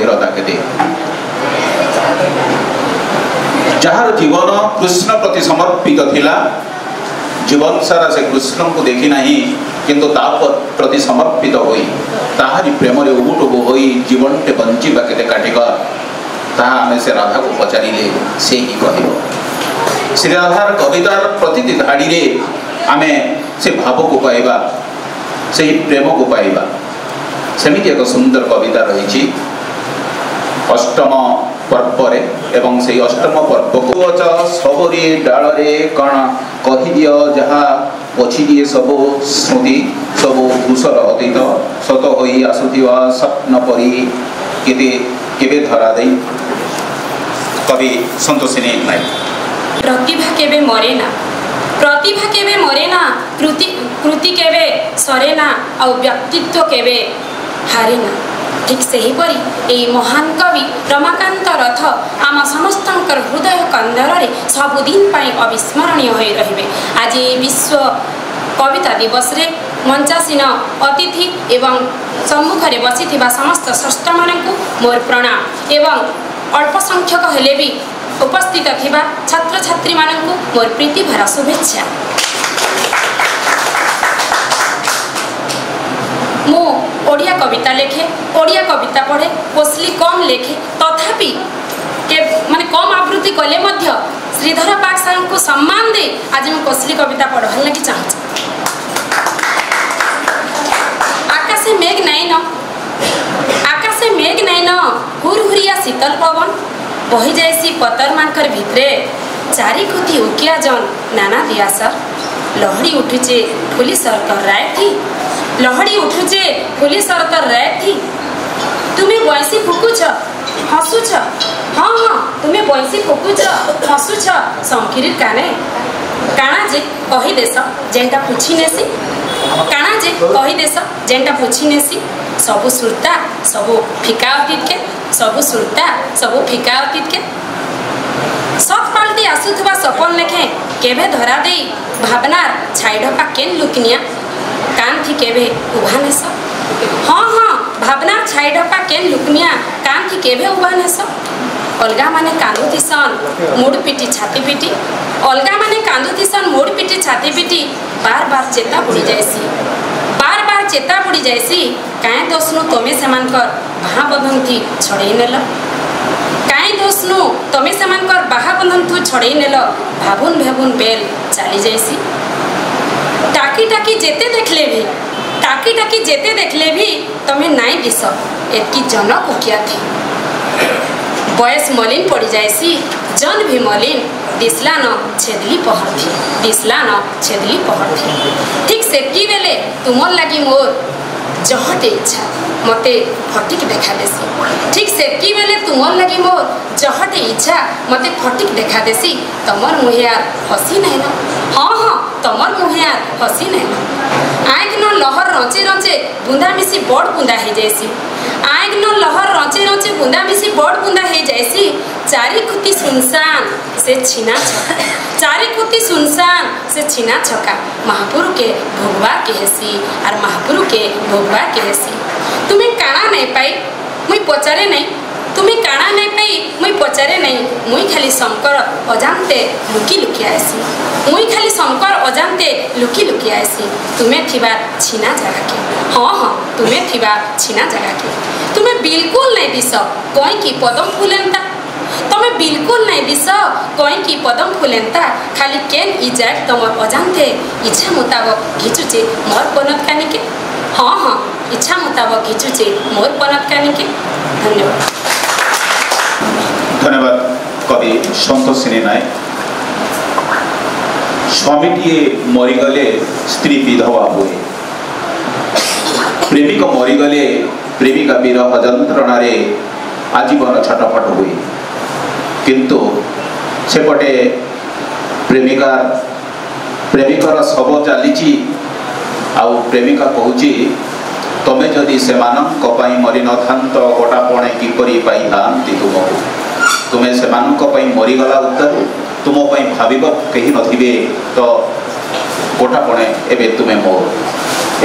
गभीरता केते जार जीवन कृष्ण प्रति समर्पित थिला जीवन सारा से कृष्ण को देखी नहीं किंतु प्रति समर्पित होई ताहारी प्रेम रे उबुटुबु होई जीवन टे बंचीबा केते काटिका ताहा आमे से राधा को पचारिले से ही कहिबो श्री राधार कवितार प्रतिटी धाड़ी रे आमे से भाव को पाइबा से ही प्रेम को पाइबा सेमिति एक सुंदर कविता रही अष्टम पर्व रे एवं से अष्टम पर्व को सबरी डाल रे कण कहि दियो जहा पछि दिए सब स्मृति सब धूसर अतीत सत होई आसुथिवा स्वप्न परी केते केबे धरा दे कवि संतोषिनी नायक प्रतिभा केबे मरे ना प्रतिभा केबे मरे ना कृति केबे सरे ना और व्यक्तित्व केबे हारे ना ठीक से ही परी एई महान कवि रमाकांत रथ आम समस्तंकर हृदय कंदर रे सबुदिन पाई अविस्मरणीय होई रहिबे। आज विश्व कविता दिवस रे मंचासीन अतिथि एवं सम्मुख रे बसिथिबा समस्त स्रष्ट मानकु मोर प्रणाम एवं अल्प संख्यक हेले भी उपस्थित थिबा छात्र छात्री मानकु मोर प्रीति भरा शुभेच्छा। मो ओडिया कविता लेखे ओडिया कविता पढ़े कोसली कम लेखे तथापि के माने कम आवृत्ति कले मध्य श्रीधर पाक साहब को सम्मान दे आज मैं कोसली कविता पढ़वार लगी चाहूँ। आकाशे मेघ नहीं न आकाशे मेघ नहीं न हुरहुरिया शीतल पवन बही जाएसी पतर मानकर भितरे चारि खुती उकिया जन नाना दियासर लहड़ी उठुचे फुली सरकर राय थी लहड़ी उठुचे फुली सरतर राय थी तुम्हें बंसी फुकुछ हसुछ हाँ हाँ तुम्हें बंसी फुकुछ हसुछ संकिरीर काने काना जे कही देश जेंटा पूछी नेसी काना जे कही देश जेंटा पूछी नेसी सबु सुरता सबु फिका अतीत के सबु सुरता सबु फिका अतीत के सत पाल्टी आसुथबा सपन लेखे केबे धरा दे भावनार छाइडपा केन लुकनिया कान थी केबे उभानेस हाँ हाँ भावना छाइडपा केन लुकनिया कान थी केबे उभानेस अलगा माने कांदुथिसन मुड़ पिटी छाती पिटी अलगा माने कांदुथिसन मुड़ पिटी छाती पिटी बार बार चेता बुड़ी जायसी बार बार चेता बुड़ी जायसी काहे दोसनु तमे सेमानकर भा बंधन थी छड़ेई नेल काहे दोसनु तमे सेमानकर बाहा बंधन थु छड़ेई नेल भाबुन भाबुन बेल चली जायसी टाकी टाकी जेते देखले भी टाकी टाकी जेते देखले भी तमे नाई दिस एतकी जनक उकिया थी बयस मलिन पड़ी जायसी जन भी मलिन दिसला न छेदली पहर थी दिसला न छेदली पहर थी ठीक सेतकी बेले तुमर लगी मोर जहटे इच्छा मते फटिक देखा देसी ठीक सेतकी बेले तुमर लगी मोर जहटे इच्छा मते फटिक देखा देसी तमर मुहियार हसी नहीं न हाँ हाँ तमर मुहियार हसी नहीं न आइक न लहर रचे रचे बुंदा मिसी बड़ बुंदा हे जैसी आइक न लहर रचे रचे बुंदा मिसी बड़ बुंदा हे जैसी चारि खुती सुनसान से छीना छका चारि खुती सुनसान से छीना छका महापुरु के भोगवा के हेसी और महापुरु के भोगवा के हेसी तुम्हें काना नहीं पाई मुई पचारे नहीं तुम्हें काना नहीं पाई मुई पचारे नहीं मुई खाली शंकर अजानते लुकी लुकी आसी मुई खाली शंकर अजानते लुकी लुकी आसी तुम्हें थिबा छीना जगह के हाँ हाँ तुम्हें थिबा छीना जगह के तुम्हें बिल्कुल नहीं दिस कोई की पदम फुलेंता तुम्हें बिल्कुल नहीं दिस कोई की पदम फुलेंता खाली केन इ जाए तमर अजानते इच्छा मुताबक घिचुचे मोर पनत कानी के हाँ हाँ इच्छा मुताबक घिचुचे मोर पनत कानी के। धन्यवाद। धन्यवाद कवि संतोषिनी नायक। स्वामीटीए मरीगले स्त्री विधवा हुए प्रेमिक मरीगले प्रेमिका विरह जंत्रणा आजीवन छटपट हुए किंतु सेपटे प्रेमिकार शव चली आउ प्रेमिका कहूची तमे जदि सेमानंक पई मरि न थांत गोटापणे किपरि पाई थांती तुमको तुमे सेमानंक पई मरि गला उत्तर तुम पई भाबिब केही नथिबे तो गोटापणे एबे तुमे मोर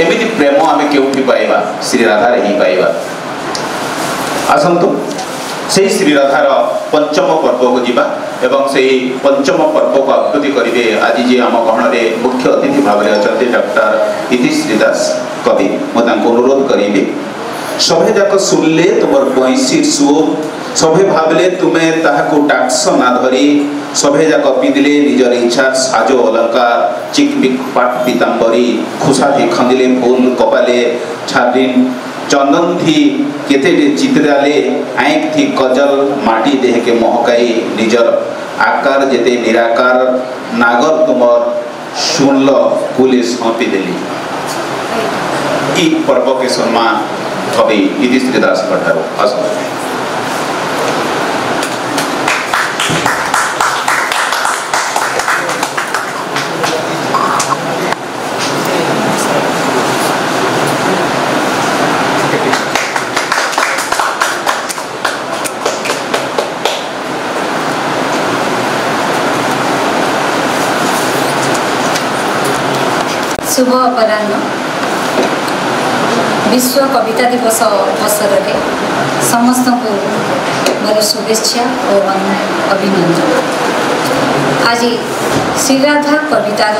एमिति प्रेम आमे केउठी पाइबा श्री राधा रे ही पाइबा आसतु से श्री राधार पंचम पर्व को जीवा एवं से पंचम पर्व को आकृति करेंगे आज जी आम गहन में मुख्य अतिथि भाव में अच्छा डॉक्टर इतिश्री दास कवि मुझे अनुरोध करी सभे जाक सुनले तुम बैंसीर सुर सभे भावले तुम्हें ताहाकू टाक्स ना धरी सभे जाक पिंधिले निजर इच्छा साज अलंकार चिकमिक पाट पीताम्बरी खुशा थी खंदिले फूल कपाले छारिन चंदन थी केते चित्राले आँख थी कजल माटी देह के महकाई निजर आकार जेते निराकार नागर तुमर सुनल कुले सौंपी देली ई पर्व के सम्मान कवि इतिश्री दास ठारू आसो शुभ अपराह्न विश्व कविता दिवस अवसर में समस्त को मोर शुभेच्छा और अभिनंदन। आज श्रीराधा कवितार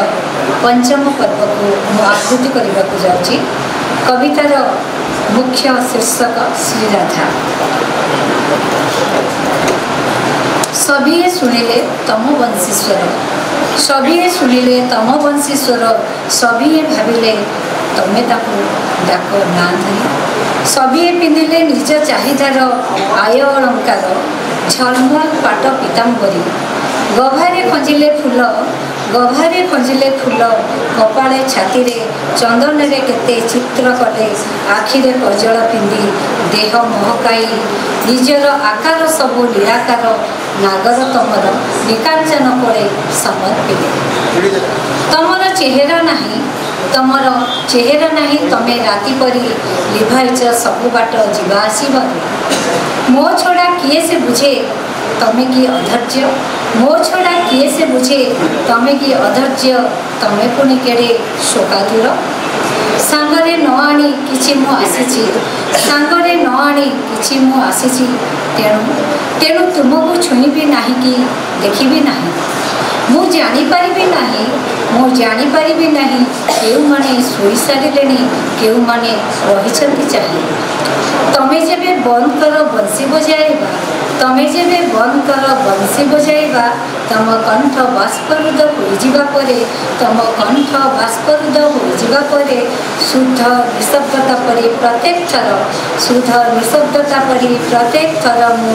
पंचम पर्व को आकृति करने को जाऊँगी। कवितार मुख्य शीर्षक श्रीराधा। सभी शुणिले तम वंशीश्वर सभी शुणिले तम वंशीश्वर सभी भाविले तमे ताकू डाक ना धरी सभी पिंधिले निज चाहिदार आय अलंकार झलमल पाट पीताम्बरी गभारे खंजिले फूल कपाळे छाती चंदन रे केते चित्र कले आखिरे कजल पिंधि देह महकाई निजर आकार सबू निराकार नागर तमर निकांचन कोले समर्पिले तमर चेहरा नहीं तमे राति परी लिभाइच सबु बाट जीवा आसीबा मो छड़ा किए से बुझे तमे की अधैर्य मो छड़ा किए से बुझे तमे की अधैर्य तमे पुणी केड़े शोकातुर सांगरे न आनी किछि मु आसीछि सांगरे न आनी किछि मु आसीछि तेणु तुमको छुईबी नाही कि देखिबी नाही मु जानी पारिबी नाही केउ माने सोई सारिलेनी केउ माने रहिछंती चाहि तमे जेबे बंद कर बंसी बजाइबा तम कंठ बाष्परुद्ध होइजिबा परे शुद्ध निशब्दता परि प्रत्येक थर मु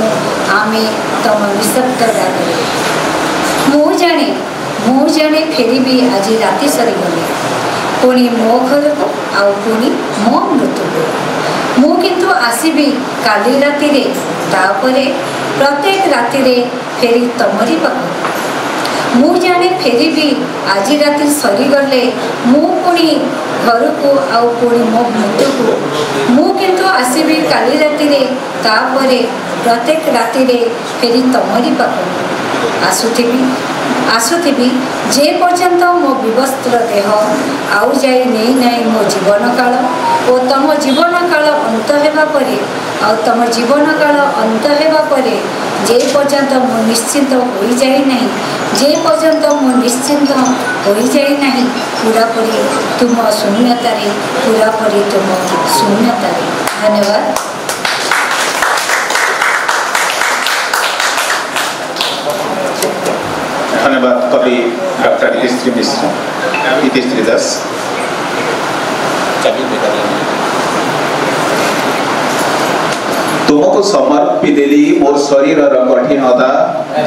आमे तम निशब्द डाके मु जाने फेरिबी आज राति सरी गले पुणी मो घर को आउ पुणी मो मृत्यु को मु किंतु आसीबी काली राति रे तापरे प्रत्येक राति रे फेरी तमरी पाख मु जाने फेरिबी आज राति सरी गले मु पुणी घर को आउ पुणी मो मृत्यु को मु किंतु आसीबी काली राति रे तापरे प्रत्येक राति रे फेरी तमरी पाख आसुथिबी जे पर्यंत मो विवस्त्र देह आउ जाई नहीं नाई मो जीवन काल और तम जीवन काल अंत हेबा परे तम जीवन काल अंत हेबा परे जे पर्यंत मो निश्चिंत होई जाई नहीं जे पर्यंत मो निश्चिंत होई जाई नहीं पूरा परी तुम शून्यतारे पूरा परी तुम शून्यतारे। धन्यवाद। धन्यवाद कवि डॉक्टर इतिश्री दास। तुमको समर्पी देली मोर शरीर कठिनता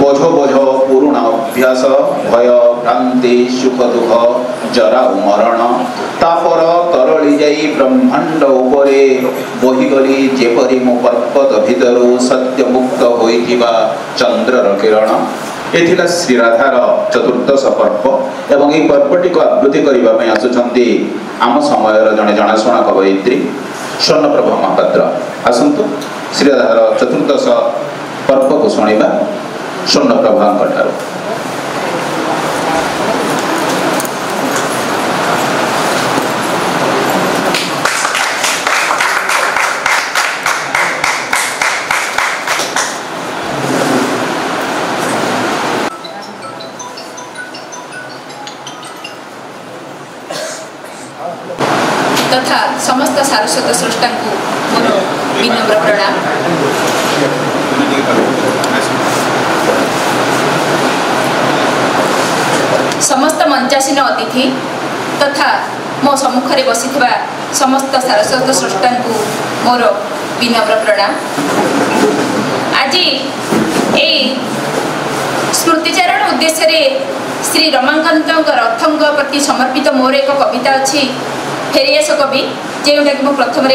बोझ पुराण अभ्यास भय भ्रांति सुख दुख जरा मरण तापर तरली जाई ब्रह्मांड उपरे बहिगली जेपरी मो पर्वत भितरु सत्य मुक्त होइथिबा चंद्रर किरण। एथिला श्री राधार चतुर्दश पर्व एवं यह पर्वटी को आवृत्ति करने आसुंच आम समय जड़े जनाशुना कवयित्री स्वर्णप्रभा महापात्र। आसतु श्री राधार चतुर्दश पर्व को शुणा स्वर्णप्रभा ठारू। सारस्वत स्रष्टा को मोर विनम्र प्रणाम। समस्त मंचासीन अतिथि तथा मो सम्मुखें बसी समस्त सारस्वत स्रष्टा को मोर विनम्र प्रणाम। आज ये स्मृतिचारण उद्देश्य श्री रमाकांत रथंग प्रति समर्पित मोर एक कविता अच्छी फेरियास कवि जोटा कि प्रथम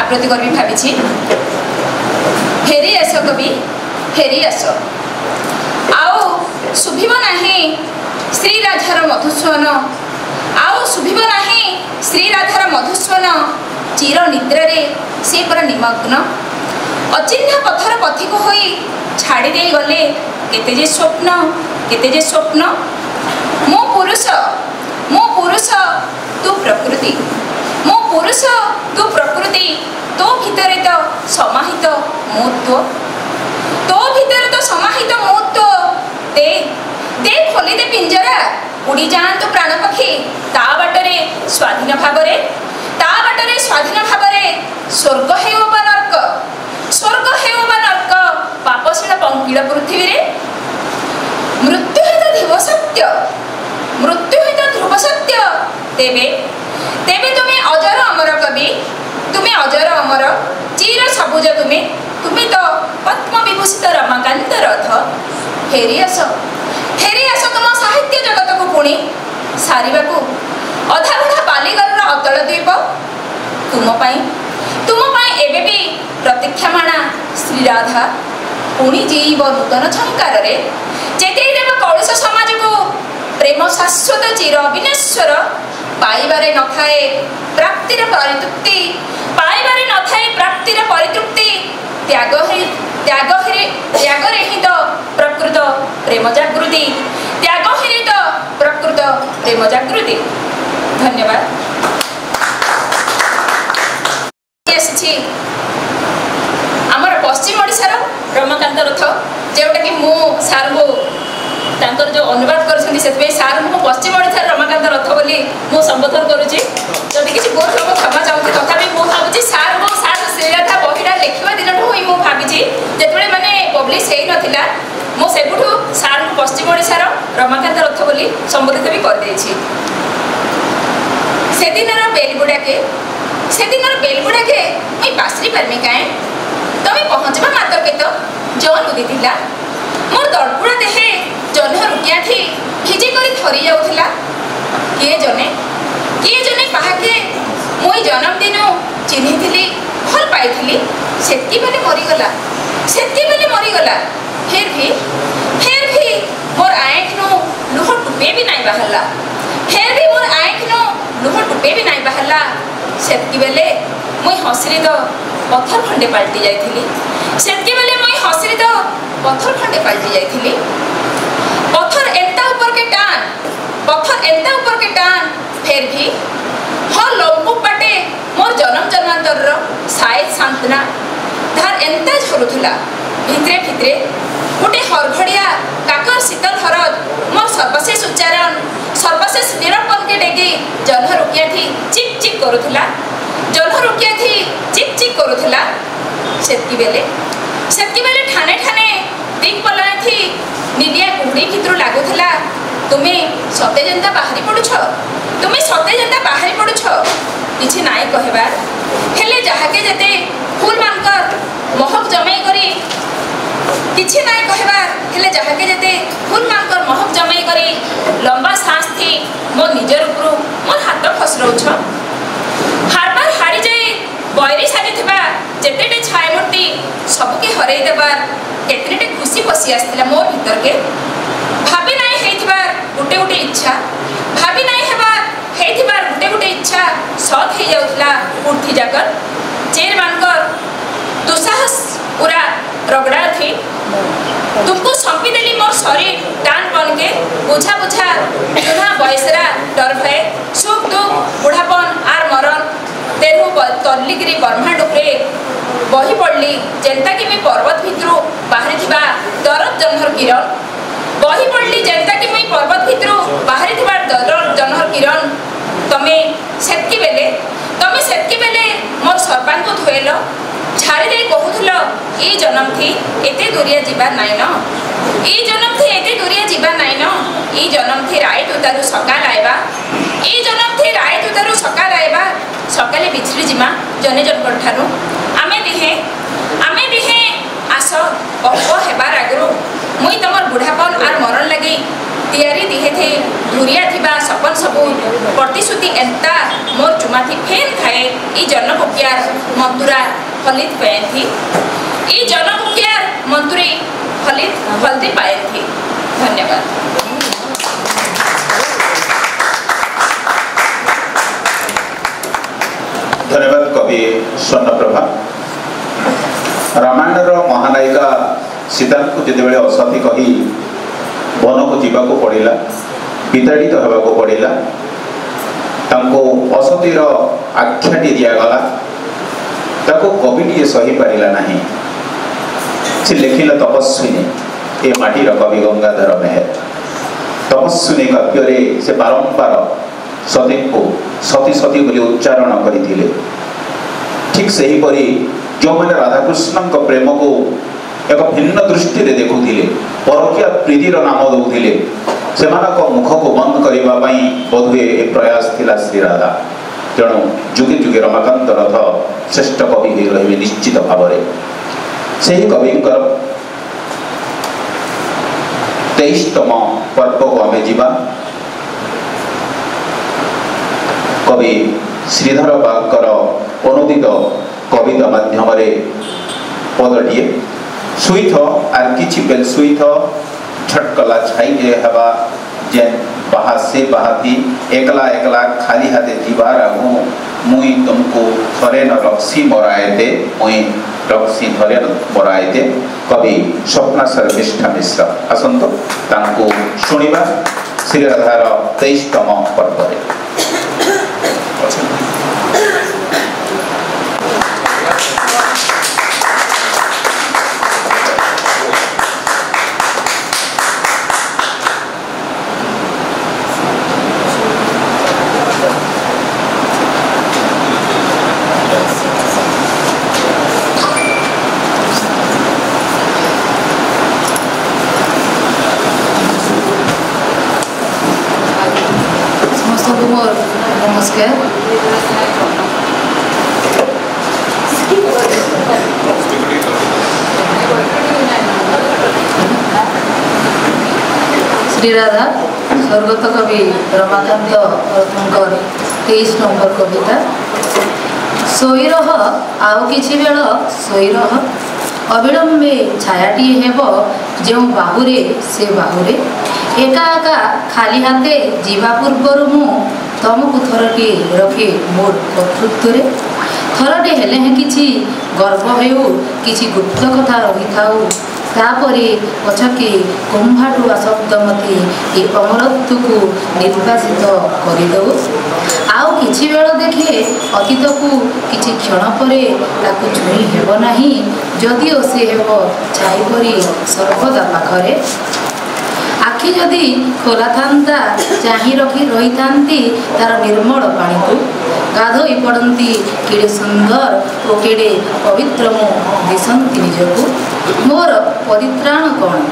आवृत्ति करी भावी। फेरियास कवि फेरियास आओ शुभिब नाही श्री राधार मधुस्वन आओ शुभिब नाही श्री राधार मधुस्वन चिर निद्रारे से पर निमग्न अचिन्ह पथर पथिक होई छाड़ी दे गले केते जे स्वप्न मो पुरुष तू प्रकृति मो पुरुष तू प्रकृति तो भितर तो समाहित मोत्व तो भितर तो समाहित मोत्व दे दे खोली दे पिंजरा उड़ी जातु प्राण पक्षी ता बाटरे स्वाधीन भावरे स्वर्ग हेउ बा नर्क पापशील पंकिल पृथ्वी रे मृत्यु हित ध्रुव सत्य तेबे तुम्हें अजर अमर कवि तुम्हें अजर अमर चिर सबुज तुम्हें तो पद्म विभूषित रमाकांत रथ फेरी आस तुम साहित्य जगत को पुणी सारिबा को अधा बुढ़ा बालीगर अतल द्वीप तुम एबे भी प्रतीक्षामाणा श्री राधा पुणी जीव नूतन झंकार चेतई देव कलुष समाज को प्रेम शाश्वत चिर अविनश्वर पाइबारे न थाए प्राप्तिर परितृप्ति त्यागरे ही तो प्रकृत प्रेम जागृति धन्यवाद। आमर पश्चिम ओडिशार रमाकांत रथ जोटा कि मु सार को तांकर जो अनुवाद कर सार को पश्चिम ओडिशार रमाकांत रथ बोली मु संबोधन करुच्ची जदि किसी बोध हम क्षमा चाहूँगी तथापि मु भावी सार को सार श्रीराधा बहिटा लिखा दिन ही मुझे भावी जिते मैंने पब्लिश हो ना मु से सार को पश्चिम ओडिशार रमाकांत रथ बोली संबोधित भी करदे। से दिन बेलबुड़ाके मुई बासरी पार्मी काए तमें पहुँचवा मात्र के तो जन उदी थिला मोर दड़पुड़ा देहे जह्न रुकिया थी भिजी कर थरी जाऊला किए जने काहाके मुई जन्मदिन चिन्ही भल पाई सेतकी बेले मरीगला फिर भी मोर आँख नु लुह टुपे भी नहीं बाहरला सेतकी बेले मुई हसरी तो पत्थर खंडे पलटि जाइथिली पत्थर एंता ऊपर के टान फिर भी हर लंबू पाटे मोर जन्म जन्मांतर शायद सांत्वना धार एंता झरुला भितरे गोटे हरघड़िया काकर शीतल हरद मोर सर्वशेष उच्चारण सर्वशेष निरपन के डेगी जन्ह रुकिया थी चिक चिक करुला सेतकी बेले ठाने दिख पला थी निलिया कुहड़ी भितर लगुला तुम्हें सते जेंता बाहरी पड़ुछ किछि नाई कहबार हेले जहाके जेते फूल मानकर महक जमाई करी किछि नाई कहबार हेले जहाके जेते फूल मानकर महक जमाई करी लंबा सांस थी मोर निजर उपरू मोर हाथ फसरौछ हार बार हारी जाए बैरी सारी जेतेटे छाया मूर्ति सबके हरई देवार केतनेटे खुशी पशि आसला मोर भीतर के भाभी नाई हेइथिबार गोटे इच्छा सत हो जाउतला उठी जाकर चेर मानकर दुसाहस पूरा रगड़ा थी तुमको सौंपी देली मोर शरीर टान पन के बुझा जुना बयसरा डर भय सुख दुख बुढ़ापन आर मरण तेरु तल्लिगिरी ब्रह्मांड उपरे बही पड़ली जेंता कि मैं पर्वत भितर बाहरी थिबा दरद जन्हर किरण बही पड़ली जेंता कि मैं पर्वत भितर बाहरी थिबा दरद जन्हर किरण तमे सेतकी बेले ए जन्म थी एते दुरिया जीवा नाइन ए जन्म थी एते दुरिया जीवा नाइन ए जन्म थी राय तुतारु सकाल आएबा ए जन्म थी राय तुतारु सकाल आएबा सकाले बिछड़ी जिमा जने जनकर ठारू आमे दिहे आस अप हेबार आगु मुई तमर बुढ़ापन आर मरण लगे तैयारी दिहे थे धुरिया थिबा सपन सबू प्रतिश्रुति एंता मोर चुमा थी फेन खाए ई जन्म प्यार मंतुरा फलित पाए थी ई जन्म प्यार मंतुरी फलित फलती पाए थी। धन्यवाद। धन्यवाद कवि स्वर्णप्रभा। रामायणर महानायिका सीता को जितेबाला असती कही वन को जीवाक पड़ा विताड़ित होगा पड़ा असतीर आख्याटी दिगला कवि सही पारा ना से लिखिले तपस्विनी ए माटीर कवि गंगाधर मेहर तपस्विनी काव्य से बारंबार सती को सती सती बोली उच्चारण करते ठीक से हीपरी जो मैंने राधाकृष्ण प्रेम को एक भिन्न दृष्टि देखुले परकिया प्रीतिर नाम दौले से मुख को बंद करने बोधुए ए प्रयास थिला श्री राधा तेणु जुगे जुगे रमाकांत रथ श्रेष्ठ कवि हो रही निश्चित भाव से ही कवि 23तम पर्व को आमे जीवा कवि श्रीधर बागर अनुदित कविता माध्यम पदटीए सुईथ आर किछि बेल सुईथ छटकला छाई हवा जेन बाहा से बाहाती एकला एकला खाली हाथे जीवार आगु मुई तुमको थरे न रक्सी मराएते मुई रक्सी थरे न मराएते कवि स्वप्ना शर्मिष्ठा मिश्र आसंतो तांको सुनिबा श्री राधार 23तम पर्व रे। नमस्कार। श्री राधा स्वर्गत कवि रमाकांत रत्नकर 23 नंबर कविता। सोई रह आउ किछि बेल सोई रह अविलंबे छायाटी हेब जो बाहुरे से बाहुरे एका एका खाली हाथे जीवा पूर्वर मु तुमको थरटे रखे मोर कर्तृत्व थरटे हेले किछि गर्व हेउ किछि गुप्त कथा रही थाउ तापरे पछके कुंभाटुआ शब्द मते ए अमरत्व को निर्वासित करदो आउ किछि बेल देखे अतीत को किछि क्षण परे ताकु छुई हेब नाही जदिओ से हेब छाई परी सर्वदा पाखरे आखि जदि खोला था चाही रखी रही थांती तार निर्मल पानी को गाधोई पड़ती केड़े सुंदर और केड़े पवित्र मु दिशंती निजको मोर परित्राण कौन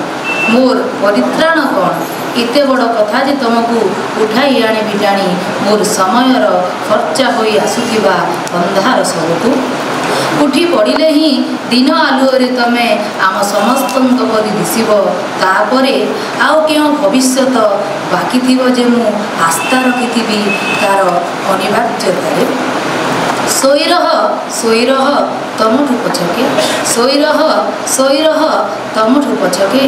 मोर परित्राण कौन एते बड़ कथा जे तुमको उठाई आने बिटाणी मोर समयर खर्चा होई आसुथिबा अंधार सबको उठी पड़िले ही दिन आलुअरे तमे आम समस्त परी दिशब तापरे आउ क्यों भविष्यत बाकी थिबो जे मु आस्था रखिथिबी तार अनिवार्यतारे सोई रह तमठू पछके सोई रह तमठू पछके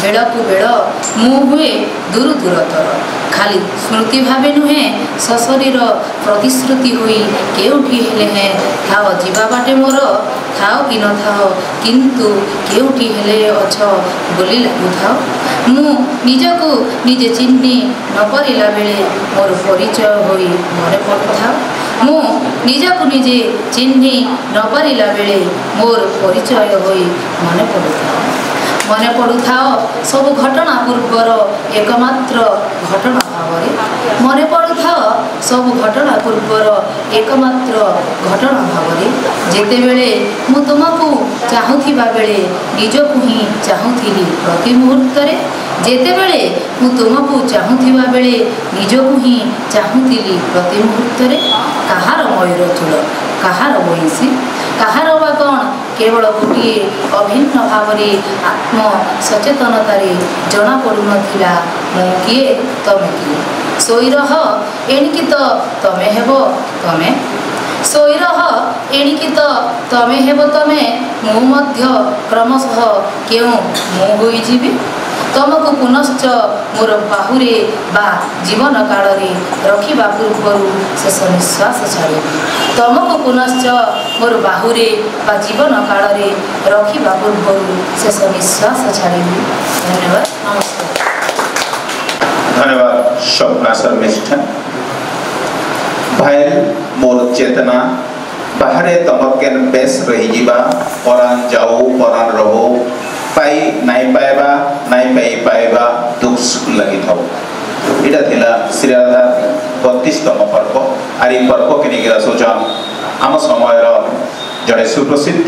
बेड़ को बेड़ मु हुए दूर दूरतर खाली स्मृति भावे नुहे सशरीर प्रतिश्रुति हुई केउठी हेले हैं थाओ जीवा बाटे मोर थाओ कि न थाओ किंतु केउठी हेले अछ बोली लागु थाओ मु निजको निजे चिन्ही न परिला बेले मोर परिचय होई मने पड़ुथाओ मु निजको निजे चिन्ही न परिला बेले मोर परिचय होई मने पड़ुथाओ ମନେ ପଡ଼ୁଥାଅ ସବୁ ଘଟଣା ପୂର୍ବର ଏକମାତ୍ର ଘଟଣା ଭାବରେ ମନେ ପଡ଼ୁଥାଅ ସବୁ ଘଟଣା ପୂର୍ବର ଏକମାତ୍ର ଘଟଣା ଭାବରେ ଯେତେବେଳେ ମୁଁ ତୁମକୁ ଚାହୁଁଥିବା ବେଳେ ନିଜକୁ ହିଁ ଚାହୁଁଥିଲି ପ୍ରତି ମୁହୂର୍ତ୍ତରେ ଯେତେବେଳେ ମୁଁ ତୁମକୁ ଚାହୁଁଥିବା ବେଳେ ନିଜକୁ ହିଁ ଚାହୁଁଥିଲି ପ୍ରତି ମୁହୂର୍ତ୍ତରେ କାହାର ମୟୂର ଚୂଳ କାହାର ବଇଁଶୀ କାହାର ବା କ'ଣ କେବଳ ଗୋଟିଏ ଅଭିନ୍ନ ଭାବରେ ଆତ୍ମ ସଚେତନତାରେ ଜଣାପଡ଼ୁନଥିଲା ମୁଁ କିଏ ତମେ କିଏ ଶୋଇ ରହ ଏଣିକି ତ ତମେ ହେବ ତମେ ଶୋଇ ରହ ଏଣିକି ତ ତମେ ହେବ ତମେ ମୁଁ ମଧ୍ୟ କ୍ରମଶଃ କେଉଁ ମୁଁ ହୋଇଯିବି ତମକୁ ପୁନଶ୍ଚ ମୋର ବାହୁରେ ବା ଜୀବନ କାଳରେ ରଖିବା ପୂର୍ବରୁ ଶେଷ ନିଶ୍ୱାସ ଛାଡ଼ିବି ତମକୁ ପୁନଶ୍ଚ ମୋର ବାହୁରେ ବା ଜୀବନ କାଳରେ ରଖିବା ପୂର୍ବରୁ ଶେଷ ନିଶ୍ୱାସ ଛାଡ଼ିବି ଧନ୍ୟବାଦ ନମସ୍କାର धन्यवाद स्वप्ना शर्मिष्ठा भाई मोर चेतना बाहरे तमर केन बेस रही जीवा परान जाओ परान रहो पाई नाई पाइबा दुख लगी था इटा थिला श्रीराधा 32तम पर्व आरी पर्व के निगिरा सोचा आम समय जड़े सुप्रसिद्ध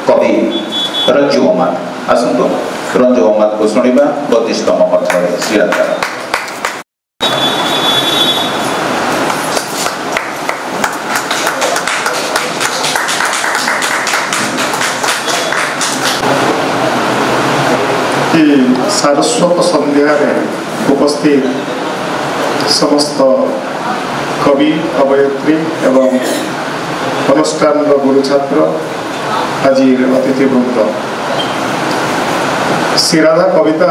कवि रंजू अमात आसतु रंजू अमात को शुणा 32तम पर्व श्रीराधा सारस्वत संध्यार उपस्थित समस्त कवि अभिनेत्री एवं अनुष्ठान गुरु छात्र आज अतिथिवृंद श्रीराधा कविता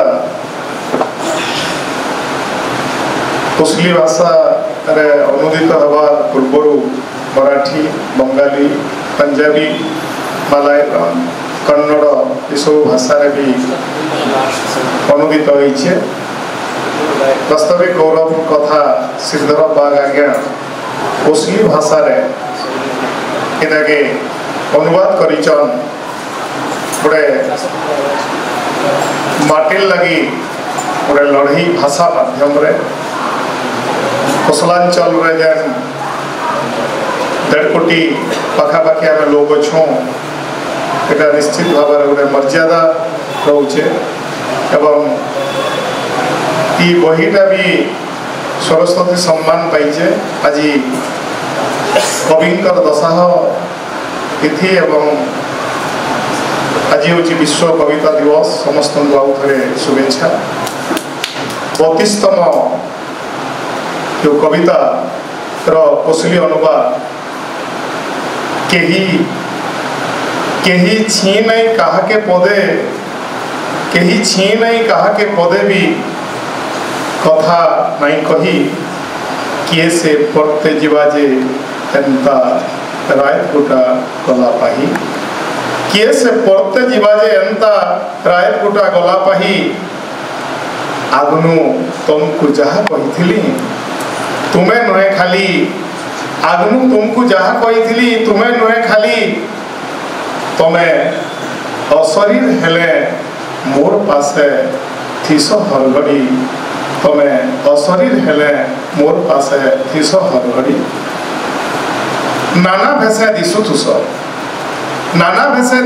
कोसली भाषा रे अनुदित हवा पूर्वर मराठी बंगाली पंजाबी मलयालम कन्नड़ यू भाषा भी अनुदित होइछे वास्तविक गौरव कथा श्रीधर बाग आज्ञा कोसली भाषा रे इताके अनुवाद करिचन गोटे माटिर लगी गोटे लड़ई भाषा माध्यम रे कोसलांचल रे जेन 1.5 कोटी पाखापाखि आम लोग छूँ এটা निश्चित भाव गोटे मर्यादा रोचे एवं ये बहीटा भी सरस्वती सम्मान पाइचे आज कविंकर दशाह तिथि एवं आज हूँ विश्व कविता दिवस समस्त आउ थे शुभेच्छा 32तम जो कविता कोसली अनुवाद कहीं छी नहीं कहा के पदे कहीं छी नहीं कहा के पदे भी कथा नहीं कही किए से पड़ते जीवा जे एंता राय गुटा गला पाही किए से पड़ते जीवा जे एंता राय गुटा गला पाही आगनु तुमको जहा कही तुम्हें नुहे खाली आगनु तुमको जहा कही तुम्हें नुहे खाली तमे अशरीर हेले मोर पासे थीस हरगड़ी तमे अशरीर हेले मोर पासे थीस हरगड़ी नाना भेसे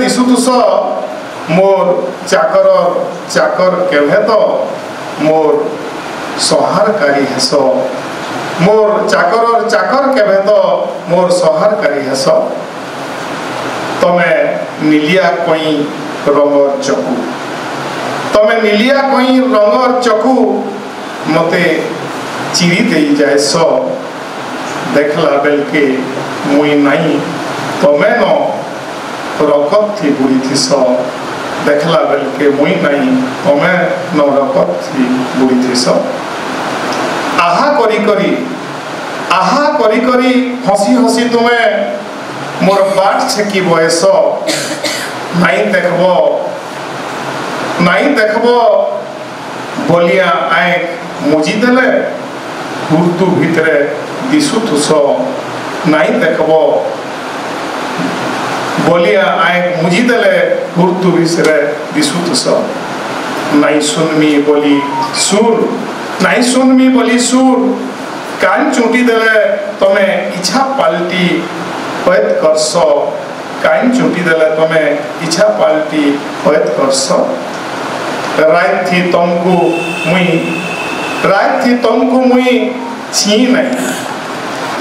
दिशुतुस मोर चाकर केभे तो मोर सहारकारी हेस मोर चाकर केभे तो मोर सहारकारी हेस तमे नीलिया कोई रंगर चकू तमे नीलिया कोई रंगर चकू मते चिरी दे जाए सो देखला बेल के मुई नहीं तमे न रकत थी बुरी थी सो देखला बेल के मुई नहीं तमे न रकत थी बुरी थी सो आहा करी हसी हसी तुम्हें मोर बाट छेकी बयस नाई देखब बोलिया आँख मुजी देले हुर्तु भितरे दिशुथुस नाई देखब बोलिया आँख मुजी देले हुर्तु भितरे दिशुथुस नहीं सुनमी बोली सुर नहीं सुनमी बोली सुर कान चुटी देले तमे इच्छा पाल्टी होत करस कान चुटी देले तमे इच्छा पाल्टी होत करस रात थी तुमको मुई छी नहीं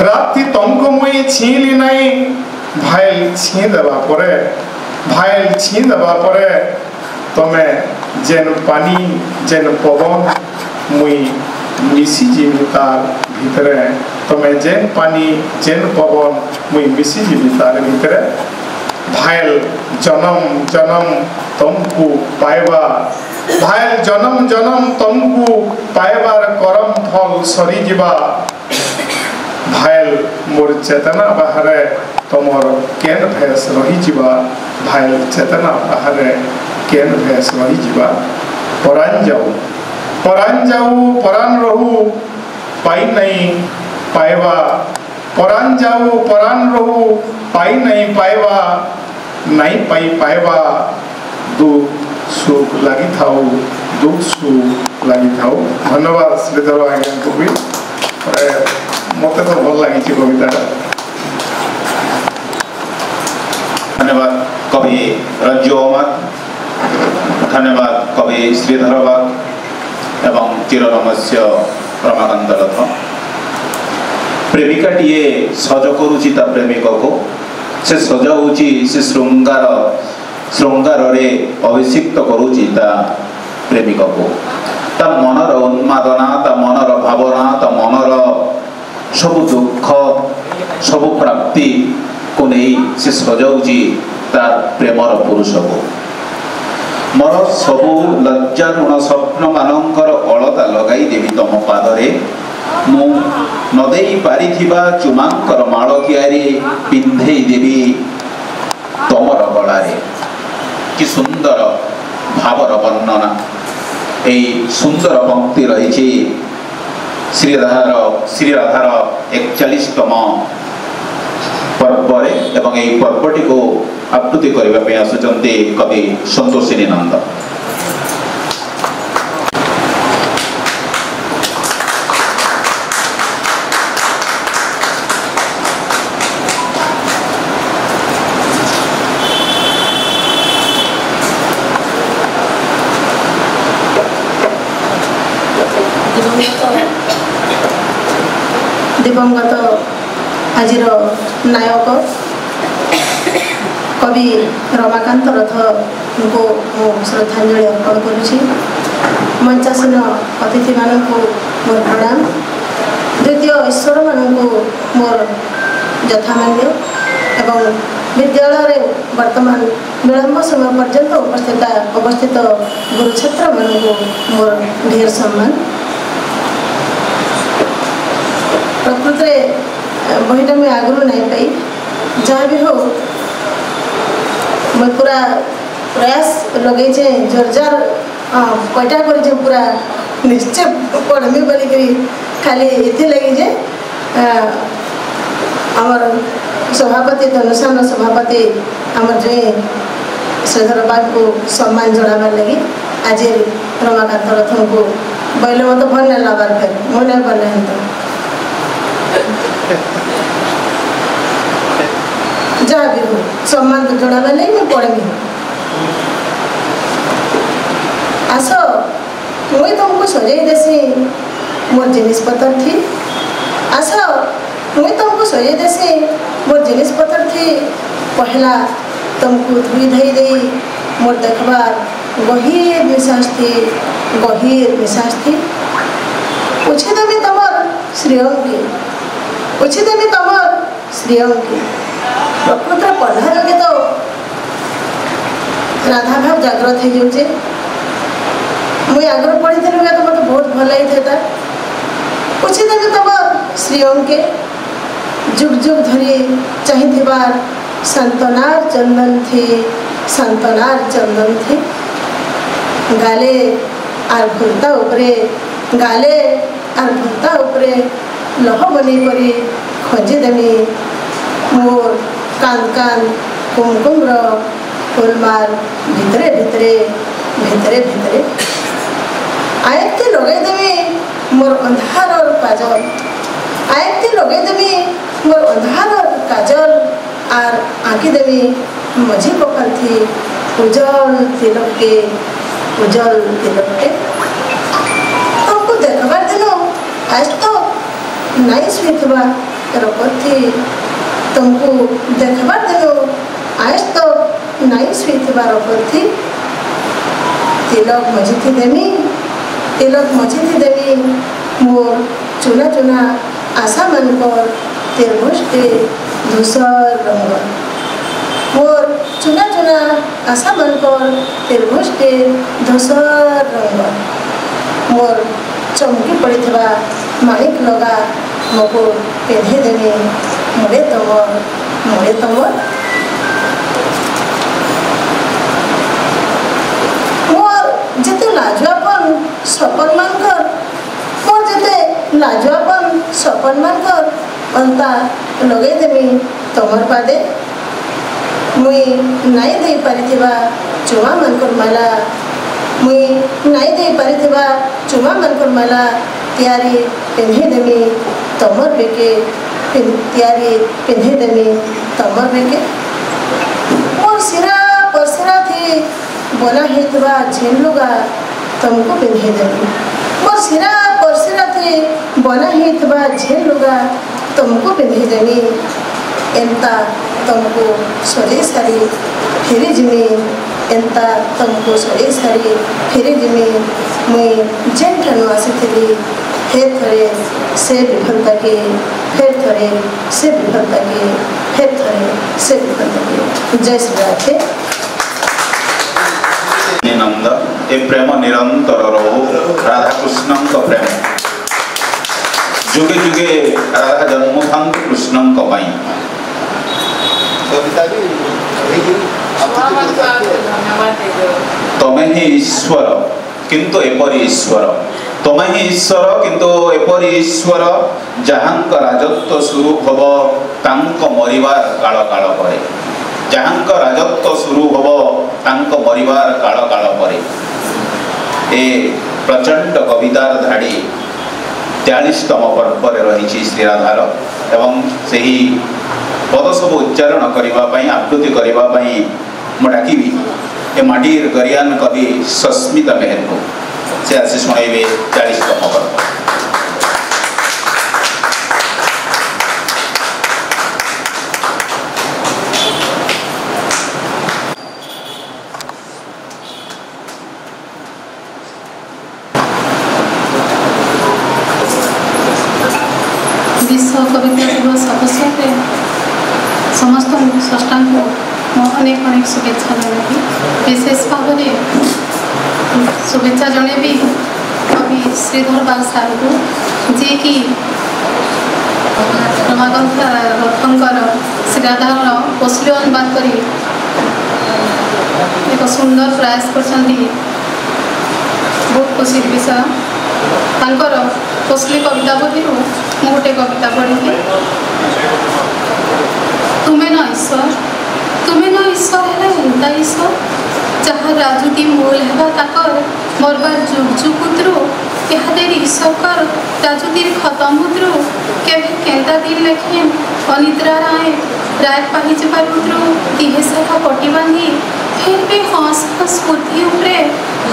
रात थी तुमको मुई छीली नहीं भाईल छी देबा परे तमे जेन पानी जेन पवन मुई मिसी जीवी तार भितरे तमे जेन पानी जेन पवन मुई मिसी जीवी तार भितरे भाईल जन्म जन्म तुमको पाइबा भाईल जन्म जन्म तुमको पाइबार करम फल सरी जीवा भाईल मोर चेतना बाहरे तुमर केन भेस रही जीवा भाईल चेतना बाहरे केन भेस रही जीवा परान जाऊ परान रहू पाई नहीं पाएवा परान जाऊ परान रहू पाई नहीं पाएवा नहीं पाई पाएवा दुख सुख लगी थाऊ दुख सुख लगी थाऊ धन्यवाद श्रीधर आज्ञा को भी मत तो भल लगी कविता धन्यवाद कवि रंजू अहमद धन्यवाद कवि श्रीधर बाग एवं चिरनमस्य रमाकांत रथ प्रेमिकाटीए सज करुची ता प्रेमिक को से सजाऊची से श्रृंगार रे अभिषिक्त करुची ता प्रेमिक को ता मनर उन्मादना ता मनर भावना ता मनर सब दुख सब प्राप्ति को नहीं से सजाऊची तार प्रेमर पुरुष को मोर सबू लज्जा ऋण स्वप्न मानकर अलता लगाई देवी तम पादरे मु नदेई पारि थिबा चुमांकर माळ कियारी पिंधेई देवी तमर गलारे कि सुंदर भावर वर्णना एई सुंदर पंक्ति रही श्रीराधार 41तम पर्व एवं यही पर्वटी को आपूर्ति करने आसुचंती कवि संतोषिनी नंद दिवंगत आजिर नायक कवि रमाकांत रथ को श्रद्धांजलि अर्पण करुछि मंचासीन अतिथि मानक मोर प्रणाम द्वितीय ईश्वर मानक मोर यथामान्य एवं विद्यालय वर्तमान विलंब समय पर्यंत उपस्थित गुरुछात्र मानक मोर ढेर सम्मान प्रकृत बहीटा मुझे आगु नहीं पाई जहाँ भी हो मैं पूरा प्रयास लगे जोरजार कईटा कर पूरा निश्चय पढ़मी बोलिक खाली ये लगी जे आमर सभापति धनुषान सभापति आमर जो श्रीधर बाग को सम्मान जनाबार लगी आज रमाकांत रथ को बोले मत भल नहीं लबार फिर मुझे नहीं बोले जहाँ भी हो सम्मान तो जनाबार नहीं मैं पढ़मी आस मुई तुमको सजाई देसी मोर जिनिस पतर थी आस मुई तुमको सजाई देसी मोर जिनिस पतर थी पहला तुमको धुई धई दे मोर देखबार गहीर निश्वास थी पूछे देवी तमर श्रेयंकी पूछे देवी तमर श्रेयंकी प्रकृत पढ़ा लगे तो राधा भाव जागृत हो जाऊे मुई आगर पढ़ी थी तो मतलब बहुत भल लगी था पूछे देवी तुम श्रीअंके जुग जुग धरी चाहिबार सांत्वनार चंदन थी गाले आर भुर्ता उपरे लह बनी करी खोजी देमी मोर कान कान कुमकुम फुलमार भितरे भितरे भितरे भितरे आयती लगेदेवी मोर अंधार काजल आयती लगेदेवी मोर अंधार काजल आर आंकीदेवी मझी कपाल थी उजल तिलक के तुमको देखबार दिन आज तो नाई शुवा रखत थी तुमको देखबार दिन आज तो नाई शुवा रखत थी तिलक मझी थी देवी मोर चुना चुना आशा मनकर तिरभुष्टे धूसर रंग मोर चुना चुना आशा मनकर तिरभुष्टे धूसर रंग मोर चमकी पड़ी माणिक लगा मोको पेधे देवी मुड़े तमर मोर जिते लाजुआपन सपन मानकर मोर जिते लाजुआपन सपन मानकर अंता लगे देवी तमर पादे मुई नाई दे पारिथिबा चुमा मानकर माला मुई नाई दे पारिथिबा चुमा मानकर माला त्यारी पिंधे देवी तमर बेके त्यारी पिंधे देवी तमर बेके मोर सिरा परसिरा थी बना हेतुबा झेलुगा तुमको पिंधे देवी मोर सिरा परसिरा थी बना हेतुबा झेलुगा तुमको पिंधे देवी एंता तुमको सजे सारी फेरी जिमी एंता तुमको सजे सारी फेरी जिमी मुई जेन ठानु आसीथिली फेर थरे से विफलता के फेर थरे से विफलता के फेर थरे से विफलता के जय श्री राधे नंद ए प्रेम निरंतर रहो राधा कृष्ण प्रेम जुगे जुगे राधा जन्म था कृष्ण तमे ही ईश्वर किंतु एपरी ईश्वर तमे ही ईश्वर किंतु एपरी ईश्वर जहांक राजत्व शुरू हब तांक मरिबार काल काल परे जहांक राजत्व शुरू हब तांक मरिबार काल काल परे ए प्रचंड कवितार धाड़ी 43तम पर्व रही श्रीराधार एवं सही पद सब उच्चारण करने आकृति करने डाकबी ए माटीर गरियान कवि सस्मिता मेहर को से आसी शुणे 40तम पर्व। विश्व कविता दिवस अवसर में समस्त स्रष्टा अनेक अनेक शुभेच्छा जन विशेष भाव में शुभेच्छा जनइबी कवि श्रीधर बाग सार को जी कि रमाकांत रथंकर श्रीराधार कोसली अनुवाद कर एक सुंदर प्रयास कर बहुत खुशी विषय तांकर कोसली कविता बोली मु गोटे कविता पढ़ी तुम्हें न ईश्वर है एंता ईश्वर जहाँ राजुती मूल है बर्बाद जुग जुग उतरू इहादेर ईश्वर कर राजुतीर खत्म उतरू केवे केंता दिन लेखें अनिद्रा राय पाही जबार उतरू दिहे सारा पटी बांधी फिर भी हंस हंस बुद्धि उपरे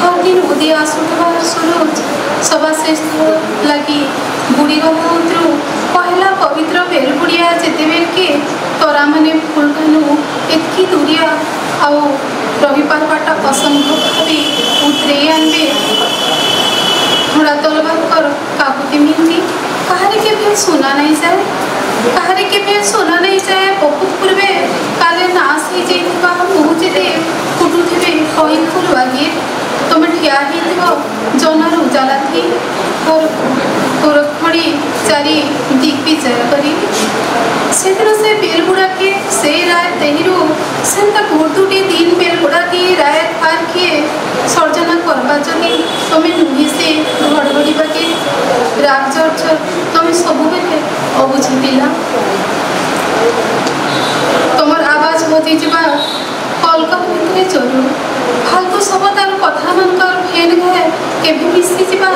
हर दिन उदी आसुवा सुरुज सभा श्रेष्ठ लगी बुड़ी गला उतरू पहला पवित्र बेल बुड़िया जिते बेल के तरा माने फुल घालू एतकी दूरिया आउ रही पार्बाटा असंभव भावी उतरे आनबे थोड़ा तलवार कर काबुती मिलती कहारे के फिर सुना नहीं जाए बहुत पूर्वे काले नाश हो जाइबा मुहुजिरे फुटुथिबे खई फुल बागे तुम ठिया ही जनर उजाला थी और गोरखमणि चारि दिग्विजय करी से बेलबुड़ा के से राय तहिरू से गोटुटी दिन बेलबुड़ा की राय पार किए सर्जना करवा जनी तुम्हें नुहे से घड़घड़ी बागे राग जर्जर तुम्हें सब बेले अबुझी पिला तुमर आवाज बदि जा कलकल भितर चोरू फालतू सब तार कथा मनकर फेन गए केभी मिशीजा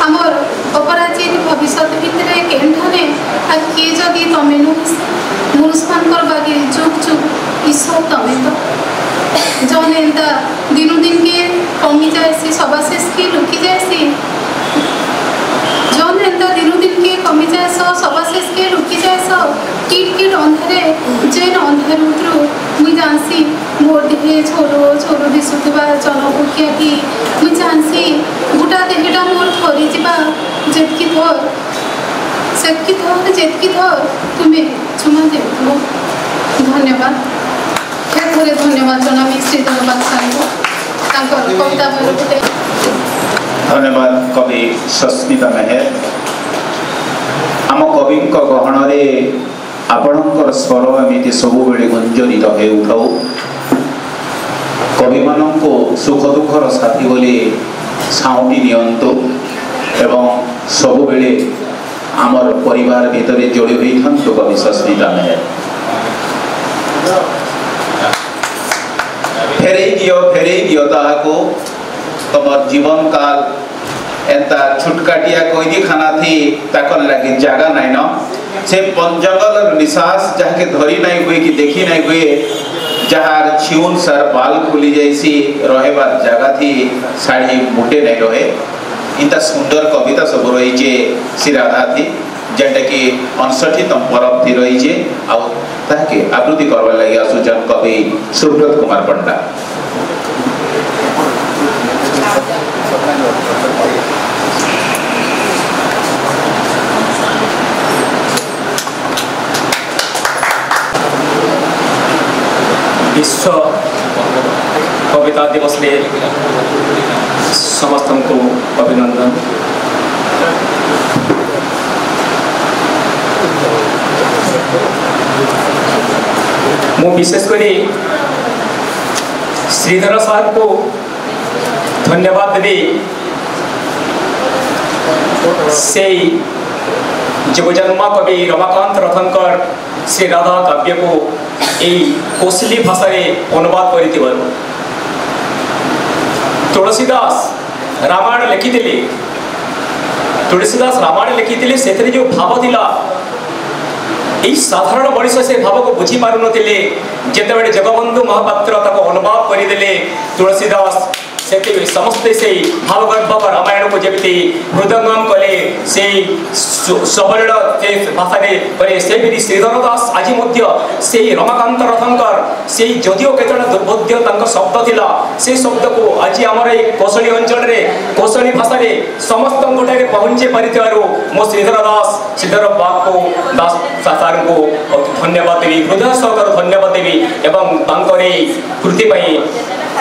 आमर अपराजित भविष्य भितर केठाने आ किए जदि तमें नुह मुरुषमान बागे जुग जुग ईश्वर तमें तो जौन एंता दिनू दिन के कमी जाएसी सबाशेष के लुकी जाएसी जौन एंता दिनू दिन के कमी जाएस सबाशेष के लुकी जाएस किट किट अंधारे जेन अंधार उतरू मुई जानसी मोर देहे छोरो छोरो दिशुवा जनपुकिया की मुई जानसी गोटा देहटा मोर थरी जा जेतकी थर सेतकी थर जेतकी थर तुम्हें चुमा देव धन्यवाद थोड़े धन्यवाद जनामी श्रीधर बादशाह को कविता धन्यवाद कवि सस्मिता मेहर आम कवि गहन आपणकर स्वर एमती सब बेले गुंजरित हो उठाऊ कवि मान सुख दुखर साथी बोली साउंटी नियंतु एवं सब बेले आमर परिवार भितर जोड़ी होई था कवि सस्मिता मेहर फेरे दियो ताको तुम जीवन काल एंता छुटकाटिया कोई खाना थी ताकन लगी जगह नाइन से जंगल निश्वास जहाँ के धरी नहीं हुए कि देखी नहीं हुए जहाँ छिउन सर बाल खुली जैसी रहेबार जगह थी शाढ़ी मुटे नहीं रहे इंता सुंदर कविता सब रही श्री राधा थी जेटा कि 59तम परब थी रही ताके आवृत्ति करवा लगी आसुचन कवि सुब्रत कुमार पंडा विश्व कविता दिवस ने समस्त को अभिनंदन मु विशेषकर श्रीधर साहब को धन्यवाद देवी से जगजन्मा कवि रमाकांत रथंकर श्री राधा काव्य को यही कोसली भाषा अनुवाद कर तुलसीदास रामायण लिखी तुलसीदास रामायण लिखी से जो भाव थिला यही साधारण मनीष से भाव को बुझी पार नथिले जेतेबेले जगबंधु महापात्र ताको अनुवाद करदेले तुलसीदास से समस्ते से भावगर्भ रामायण को जमी हृदयंगम कले से सबल भाषा से भी श्रीधर दास आज से रमाकांत रथंकर से जदिओ केत दुर्बोध्य शब्द थिला से शब्द को आज आम कौशली अंचल कौशली भाषा समस्त पहुँचे पारिथिबारु मो श्रीधर श्रीधर बाग को दास सार को धन्यवाद देवी हृदय सहकार धन्यवाद देवी एवं कृति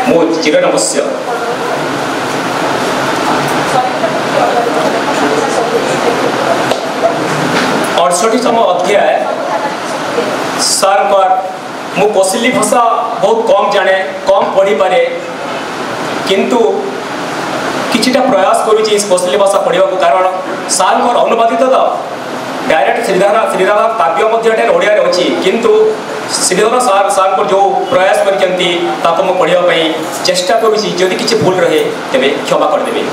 मो चिर नमस्य 68तम अध्याय सार मु कोसली भाषा बहुत कम जाने कम पढ़ी पारे किंतु किछिटा प्रयास करुछि इस कोसली भाषा पढ़िबा को कारण सार अनुवादित तो डायरेक्ट श्रीराधा काव्य मध्य ओडिया रे अछि किंतु श्रीधर सार को जो प्रयास करछंती ताको मु पढ़िबा पई चेष्टा करुछि जदि किछि भूल रहे तबे क्षमा कर देबे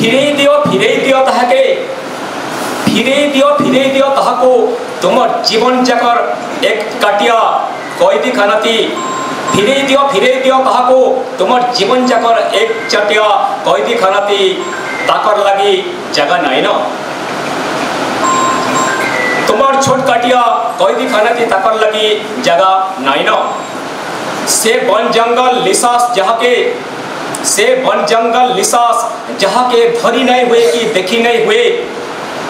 फिरे दियो ताहाके फिरे दियो ताहाको तुम जीवन जाकर एक काटिया कैदी खानाती फिरे दियो ताहाको तुम जीवन जाकर एक चटिया कैदी खानाती ताकर लगी जगह नहीं न तुम्हार छोट काटिया कैदी खानाती ताकर लगी जगह नहीं न से वन जंगल लिसास जहाँ के धरी नहीं हुए कि देखी नहीं हुए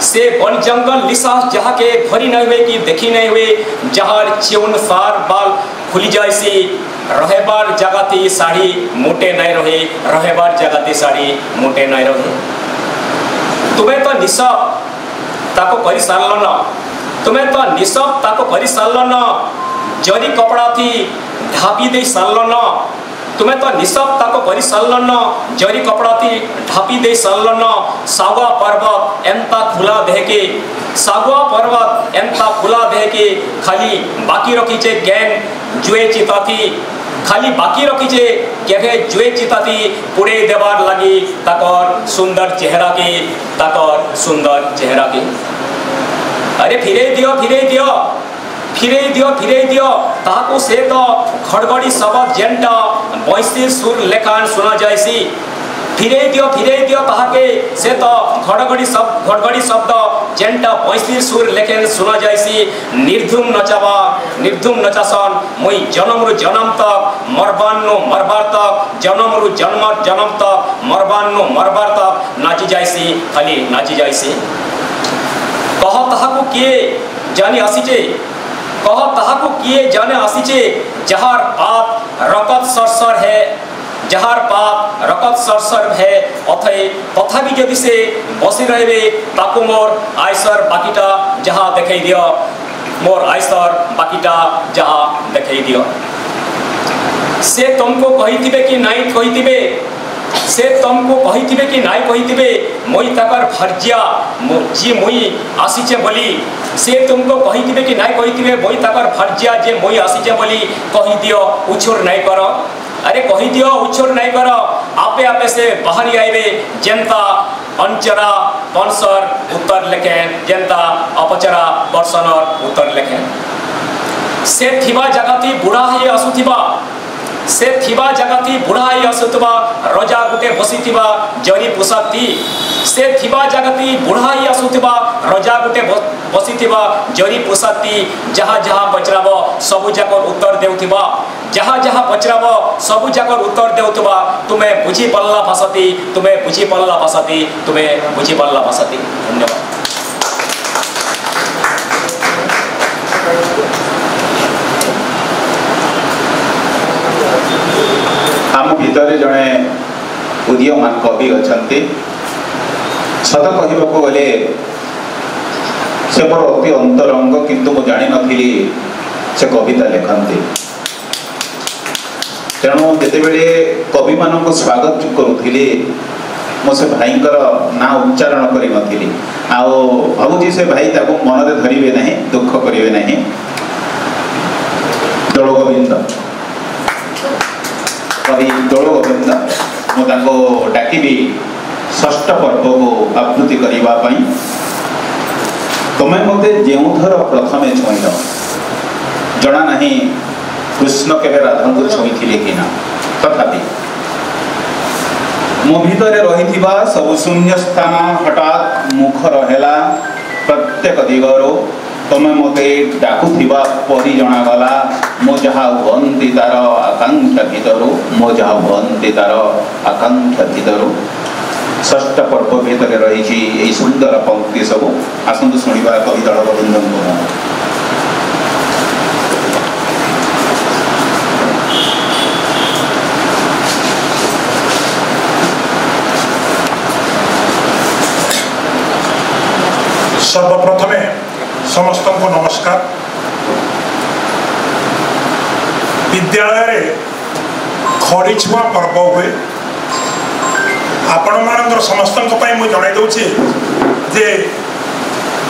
से वन जंगल लिसास जहाँ के धरी नहीं हुए कि देखी नहीं हुए जहाँ चिउन सार बाल खुली जायसी रहेबार जगती साड़ी मोटे नहीं रहे रहेबार जगती साड़ी मोटे नहीं रहे तुम्हें तो निशब ताको कर सारल न तुम्हें तो निशब ताको कर सारल न जरी कपड़ा थी ढापी दे सारल न तुम्हें तो निशब ताको कर सारल न जरी कपड़ा थी ढापी दे सारल न सागुआ पर्वत एंता खुला देहके सागुआ पर्वत एंता खुला देहके खाली बाकी रखीचे गैंग जुए चिता थी खाली बाकी रखीचे केवे जुए चिताती पुड़े देवार लगी ताकर सुंदर चेहरा के ताकर सुंदर चेहरा के अरे फिरे दियो फिरे दियो फिरे दियो फिरे दियो ताको से तो खड़गड़ी शब्द जेंटा बैसी सुर लेखान सुना जायसी फिरे दियो ताके से तो घड़गड़ी शब्द जेंटा बैसी सुर लेखेन सुना जायसी निर्धुम नचासन मुई जन्मरु जन्म तक मरबान्नु मरबार तक जन्मरु जन्म तक मरबान्नु मरबार तक नाची जायसी खाली नाची जायसी कह ताहाकु किए जानी आसीचे कह ताहाकु किए जाने आसीचे जहार पाप रकत सरसर है जहार पाप रकत सरसर है अथई तथापि जदि से बसी रहे ताकु मोर आयसर बाकीटा जहाँ देखाई दियो मोर आयसर बाकीटा जहाँ देखाई दियो से तुमको कहिथिबे कि नाई कहिथिबे से तुमको कहिथिबे कि नाई कहिथिबे मोई ताकर भर्जिया जी मोई आसीचे बोली से तुमको कहिथिबे कि नाई कहिथिबे मोई ताकर भर्जिया जे मोई आसीचे बोली कहि दियो उछुर नाई करो अरे कहि दियो उछुर नाई करो आपे आपे से बाहरी आइबे जेंता अंचरा पंसर उत्तर लेखे जेंता अपचरा पर्सनर उत्तर लेखे से थिबा जगती बुढ़ा ही आसुथिबा से थिबा जगती बुढ़ा ही आसुथिबा रजा गुटे बसीथिबा जरी पुसाती से थिबा जगती बुढ़ा ही आसुथिबा रजा गुटे बसीथिबा जरी पुसाती जहाँ जहाँ पचराब सबु जाकर उत्तर देउथिबा जहाँ जहाँ पचराब सबु जाकर उत्तर देउथिबा तुम्हें बुझी पल्ला भाषाती तुम्हें बुझी पल्ला भाषाती तुम्हें बुझी पल्ला भाषाती धन्यवाद। आम भितर जड़े उदीयमान कवि अच्छा सत कहवाक गले से मोर अति अंतरंग किंतु मु जानी नथिली से कविता लिखती तेणु जितेबले कवि मान को स्वागत करुली मो से भाईकर ना उच्चारण करी नथिली आओ भावुची से भाई ताको मन में धरिबे नहीं दुख करिवे नहीं दोल गोविंद कवि दोल गोविंद मुझको डाकिबी षष्ठ पर्व को आपूर्ति करने तुम्हें मते जेउथर प्रथमे छुईल जना नहीं कृष्ण केवे राधा को छुई कि ना तथापि मो भितर रही सब शून्य स्थान हठात मुख रहेला प्रत्येक दिगरो तुम्हें मते डाकुथिबा परी जनागला मो जहाँ भवंती तार आकांक्षा भितरु मो जहाँ भवंती तार आकांक्षा भितरु षष्ठ पर्व भितर रही सुंदर पंक्ति सब आसतु शुणा कवि दल गोविंद सर्वप्रथमे समस्त को नमस्कार। विद्यालय खड़ीछुआ पर्व हुए आपण मान समस्त मुझे जन दूची जे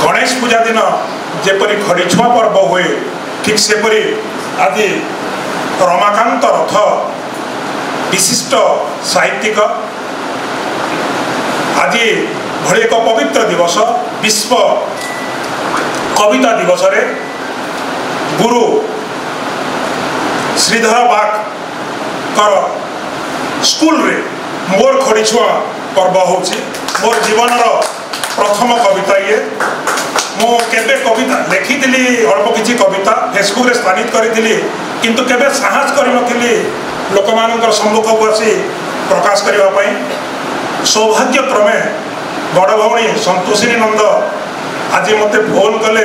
गणेश पूजा दिन जेपरी खड़ीछुआ पर्व हुए ठीक सेपरी आज रमाकांत रथ विशिष्ट साहित्यिक आज भली एक पवित्र दिवस विश्व कविता दिवस रे गुरु श्रीधर बाग कर स्कूल रे मोर खड़ीछुआ पर्व होची मोर जीवन प्रथम कविता ये मो केबे कविता लिखी अल्प किसी कविता फेसबुक रे स्थानित करी किंतु केबे साहस करी नथिली लोक मानकर सम्मुख को आसी प्रकाश करबा पई सौभाग्य क्रमे बड़ भौणी संतोषिनी नंद आज मते फोन कले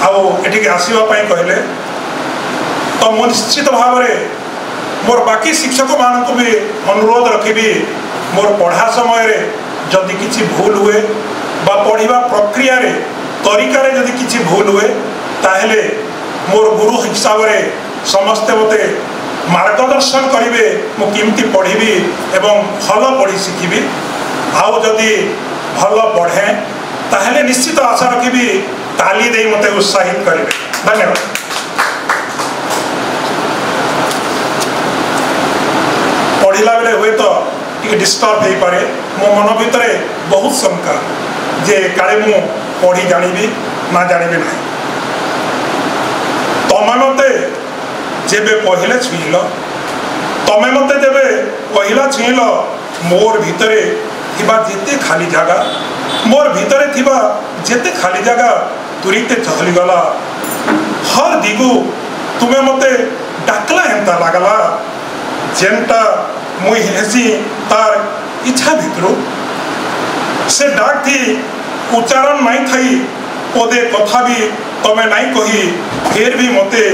आठिक आसवाई कहले तो मु निश्चित भाव में मोर बाकी शिक्षक मानक भी अनुरोध रखी मोर पढ़ा समय जदि किसी भूल हुए बा पढ़ा प्रक्रिया रे तरीका रे जदि किसी भूल हुए ताहेले मोर गुरु हिसाब से समस्ते मते मार्गदर्शन करेंगे मु किमती पढ़ी एवं भल पढ़ी शिखी आउ जदि भल पढ़े ताहेले निश्चित आशा रखी ताली दे मते उत्साहित करेंगे। धन्यवाद। पढ़ला बेले हुए तो टी डिस्टर्ब हो पारे मो मन भितर बहुत शंका जे काले मु पढ़ी जानी ना जानी ना तमें मते जेबे पहले छुईल तमें मते जेबे पहला छुईल मोर भितरे थिबा जेते खाली जगह मोर भितरे थिबा जेते खाली जगह तुरीते चहली गला हर दिगु तुम्हें मते डाकला हेंता लागला जेनटा मुई हेसी तार इच्छा भितरु से डाक थी उच्चारण नहीं थी पदे कथा भी तमें नहीं कही फिर भी मते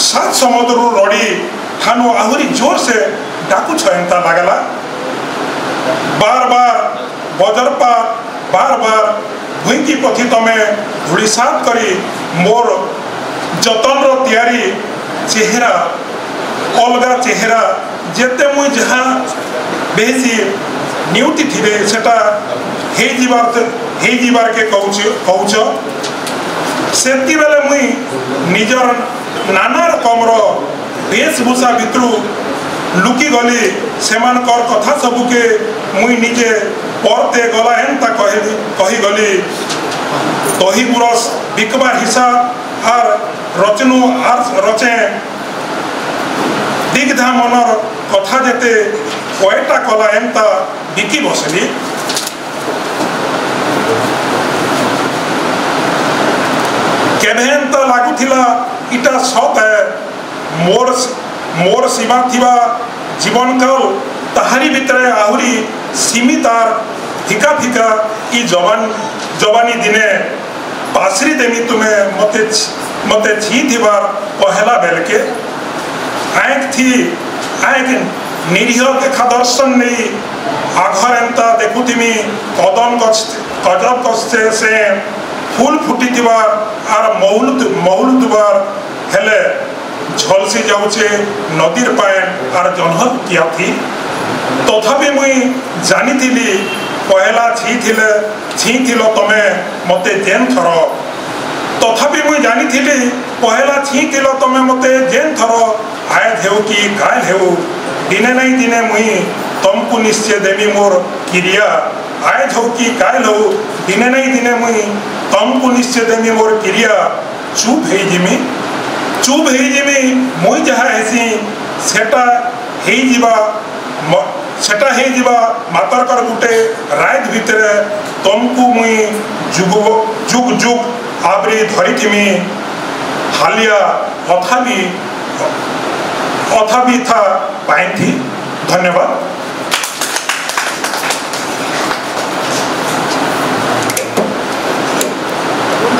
सात समुद्र रड़ी ठानु आहुरी जोर से डाकु छयंता लागला बार बार बजरपा बार बार भुईकी पथी तमें धूलिसात करी मोर जतन रो तैयारी चेहरा अलगा चेहरा जेते मुई जहाँ बेसी न्यूटी थिबे सेटा हे जीवार के कहूच सेती बेले मुई निजर नाना रकम रो वेशभूषा भितरु लुकी गली सेमानकर कथा सबुके मुई निजे परते गला एंता कही गली दही गुरस बिकबार हिसाब आर रचनु आर रचे दिग्धा मनर कथा जेते कयटा कला एंता बिकी बसली केभे एंता लागुथिला इटा सत है मोर सीमा थिबा जीवन काल ताहारी भितरे आहुरी सीमित आर फिका फिका ई जवानी दिने पासरी देमी तुम्हें मते छी थिबार पहला बेलके आँख थी आँख निरीह देखा दर्शन नहीं आघर एंता देखुथिमी कदम कजब कस्ते से फूल फुटी थिबार आर मौल दुबार हेले झलसी जाऊचे नदीर पान आर जन्हल किया थी तथापि मुई जानी थिली पहला छी थिलो तमे मते जेन थर तथापि मुई जानी थिली पहला छी थिलो तमे मते जेन थर आय हेउ कि काल हेउ दिने नहीं दिने मुई तुमको निश्चय देमी मोर क्रिया आय हो कि काल हो दिने नहीं दिने मुई तुमको निश्चय देमी मोर क्रिया चुप है जिमी मुई जहाँ हेसी सेटा हे जीवा मातर कर गुटे रात भितर तुमको मुई जुग जुग आबरी धरी थिमी हालिया अथापि था पाई थी। धन्यवाद।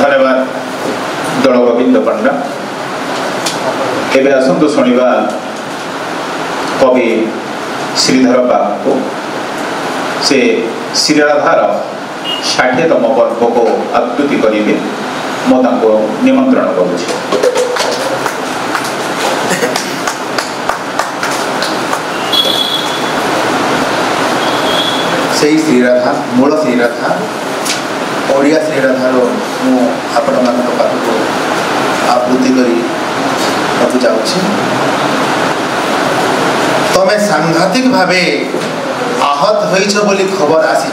धन्यवाद दल गोविंद पंडा। एबे आसंतु शुणिबा कवि श्रीधर बाबू से श्रीराधार 60तम पर्व को आकृति करेंगे। मुझे निमंत्रण करुच्छे। से श्रीराधा मूल श्रीराधा ओडिया श्रीराधार आपण पाखक आवृत्ति कर जाऊँ। तमें सांघातिक भावे आहत होइछ बोली खबर आसी।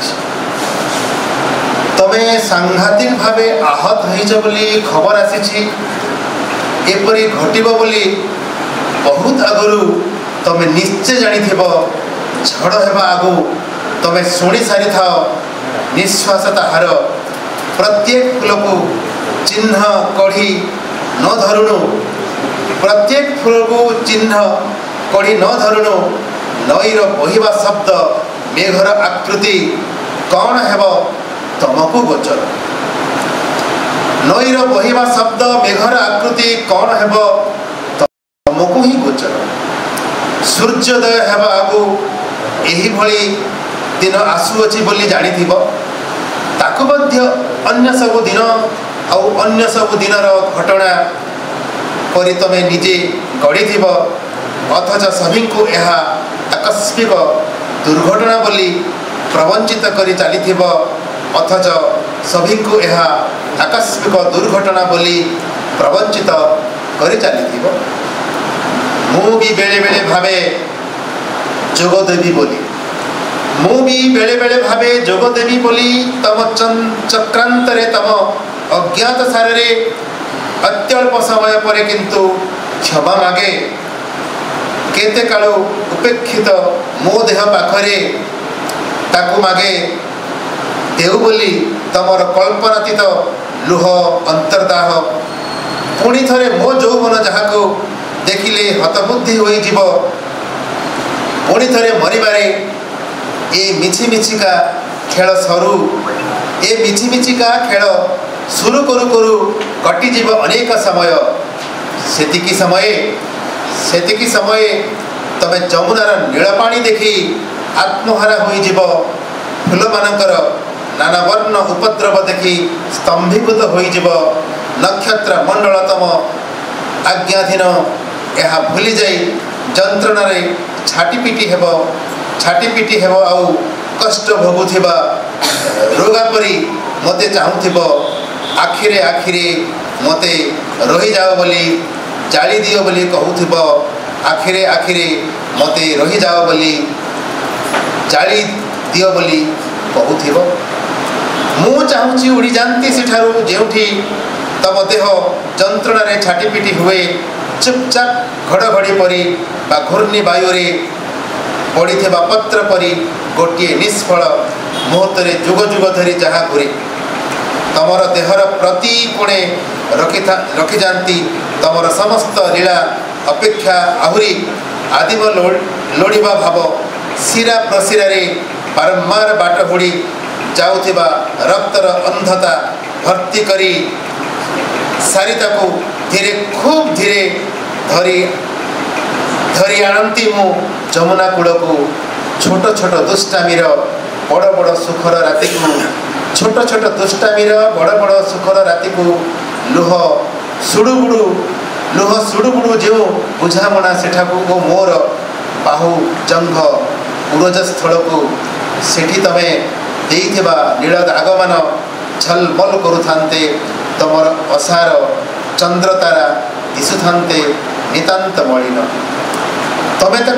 तमें सांघातिक भावे आहत होइछ बोली खबर आसी। एपरी घटिबो बोली बहुत आगु तमें निश्चय जानी झड़ हेबा आगु तमें शुणी सारी था। निश्वास ताहार प्रत्येक लोक चिन्ह कढ़ी न धरुणु प्रत्येक फूल को चिन्ह कढ़ी न धरुणु नईर बहिबा शब्द मेघर आकृति कौन हेब तमको गोचर। नईर बहिबा शब्द मेघर आकृति कौन हेब तमको ही गोचर। सूर्योदय हेबा आगु एही भली दिन आसुअछि बोली जानी थिबो। ताकु मध्य अन्य सब दिन आउ अन्य सब दिनर घटना परि तमे निजे गढ़ी थिबो। अथच सभी को यह आकस्मिक दुर्घटना बोली प्रवंचित करी चली थिबो। अथच सभी को यह आकस्मिक दुर्घटना बोली प्रवंचित करी चली थिबो। मु भी बेले बेले भावे जोग देवी बोली मु भी बेले बेले भावे जोग देवी बोली तम चक्रांत रे तम अज्ञात सार रे अत्यल्प समय पर किंतु क्षमा मागे केते कालु उपेक्षित मो देह पाखरे ताकू मागे देव बोली तमर कल्पनातीत लुह अंतर्दाह पुणी थरे मो यौवन जहाको देखिले हतबुद्धि होई जीव पुणी थरे मरिबारे ए मिछिमिछिका खेल सरू ए मिछिमिछिका खेल शुरू करू करू कटिजीव अनेक समय सेतिकी समय तमे जमुनार नीलपाणी देखी आत्महारा होई जीव फूल मानकर नाना वर्ण उपद्रव देखी स्तंभीभूत होई जीव नक्षत्र मंडलतम आज्ञाधीन यह भूली जाई जंत्रणा छाटीपिटी हेब आउ कष्ट भोगुथिबा रोगा परी मते चाहूथिबो आखिरे आखिरे मते रही जाओ बोली जाली दियो बोली कहूथिबो आखिरे आखिरे मते रही जाओ बोली जाली दियो बोली कहूथिबो मु चाहूची उड़ी जानती सेठारु जेउठी तम देह जंत्रणा रे छाटीपिटी हुए चुपचाप घड़घड़ी परी बा घूर्णी वायुरे पड़ीथिबा पत्र परी गोटिए निष्फल मुहूर्त जुग जुग धरी जहाँ घूरे तमर देहर प्रति कोणे रखी जाती तमर समस्त लीला अपेक्षा आहुरी आदिम लोड़िबा भाव शिरा प्रशिरा रे बारंबार बाट बुड़ी जाउथिबा रक्तर अंधता भर्ती करी सारिता को धीरे खूब धीरे धरी आनती मु जमुना कूल को छोट छोट दुष्टामीर बड़ बड़ सुखर राति को छोट छोट दुष्टामीर बड़ बड़ सुखर राति को लुह सुड़ुबुड़ू जो बुझामणा सेठाकू ओ मोर बाहु जंघ उरज स्थल को सेठी तमे देइथिबा नील दागमान झलमल करुथान्ते तमर असार चंद्रतारा दिशुथान्ते नितांत मलिन तमे तो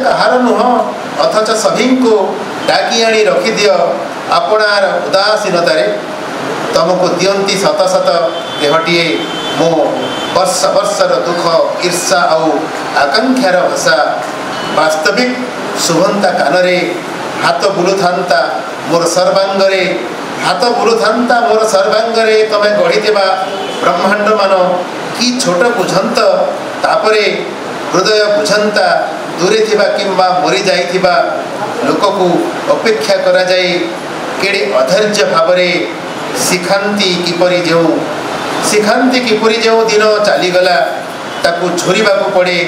कहार नुह अथच सभी को डाकी आनी रखी दियो आपणार उदासीनतारे तुमको दियंती शत शत देहटीए मो वर्ष वर्षर दुख ईर्षा आउ आकांक्षार भाषा वास्तविक शुभंता कानरे हाथ बुलुथांता मोर सर्वांगरे हाथ बुलुथांता मोर सर्वांगरे तमे गढ़ीथिबा ब्रह्मांड मान कि छोट बुझंत तापरे हृदय बुझंता दूरे थिबा किंबा मरी जाइथिबा लोक को अपेक्षा करा जाए केड़े अधैर्य भावरे शिखांती किपरि जो दिन चलीगला ताकू झोरिबा को पड़े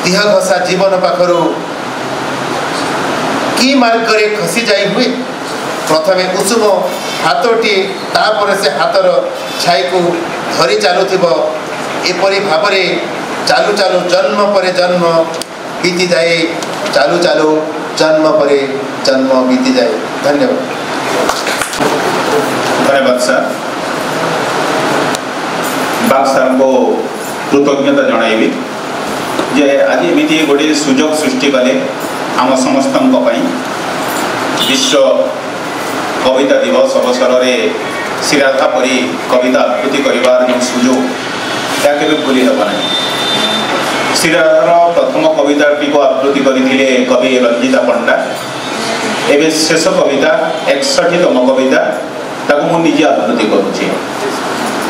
देह घसा जीवन पाखरु कि मार्ग रे खसी जाई हुए प्रथमे कुसुम हाथटी तापर से हाथर छाई को धरी चलुथिबो एपरी भावरे चालू चालू जन्म परे जन्म बीती जाए चालू चालू जन्म परे जन्म बीती जाए। धन्यवाद सर बाग सर को कृतज्ञता जनइबी जे आज एमती गोटे सुजोग सृष्टि कले आम समस्त विश्व कविता दिवस अवसर में श्रीराधा परी कविता आकृति कर सुजोग या के भूली हेब ना। श्रीराधार प्रथम कविताटी को आकृति करते कवि रंजिता पंडा एवं शेष कविता 61तम कविता ताको मु निजे आकृति करुछि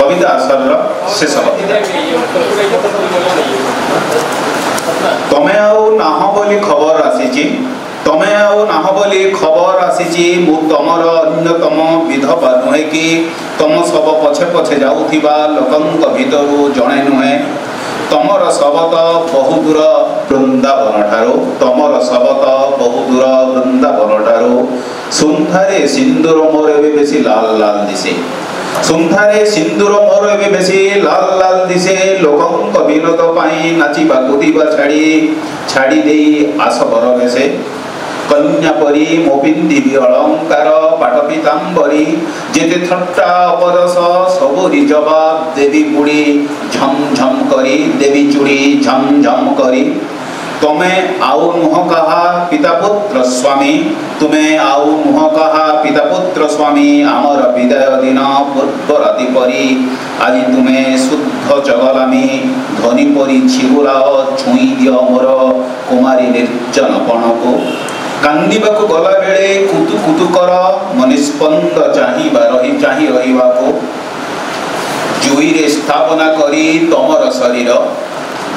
कविता आसर शेष कविता तमे आउ नाह बोली खबर आसीची तमे आउ नाह बोली खबर आसीची मु तमर अन्यतम विधवा नुहे कि तम सब पछे पछे जाउथिबा लोकंक भितरु जणे नुहे तमर सबत बहु दूर वृंदावन ठारो तमर सबत बहु दूर वृंदावन ठारो सुंथारे सिंदूर मोर एबे बेसी लाल लाल दिसे सुंथारे सिंदूर मोर एबे बेसी लाल लाल दिसे लोकंक विनोद पाई नाचिबा कुदिबा छाड़ी देई आस बर बेसे कन्या परी मोपिंदी अलंकार पाट पीतांबरी जेते थट्टा अपरस सबरी जवाब देवी बुड़ी झम झम करी देवी चूड़ी झम झम करी तुम्हें आउ नुह कहा पिता पुत्र स्वामी तुम्हें आउ नुह कहा पिता पुत्र स्वामी आमर विदाय दिन पूर्व राति परी आज तुम्हें शुद्ध चगलामी ध्वनि परी छिगुलाओ छुई दियो मोर कुमारी निर्जनपण को कांदीबाकू गला बेले कुतु कुतु कर मनिस्पंद चाही रहिबा को जुई रे स्थापना करी तमर शरीर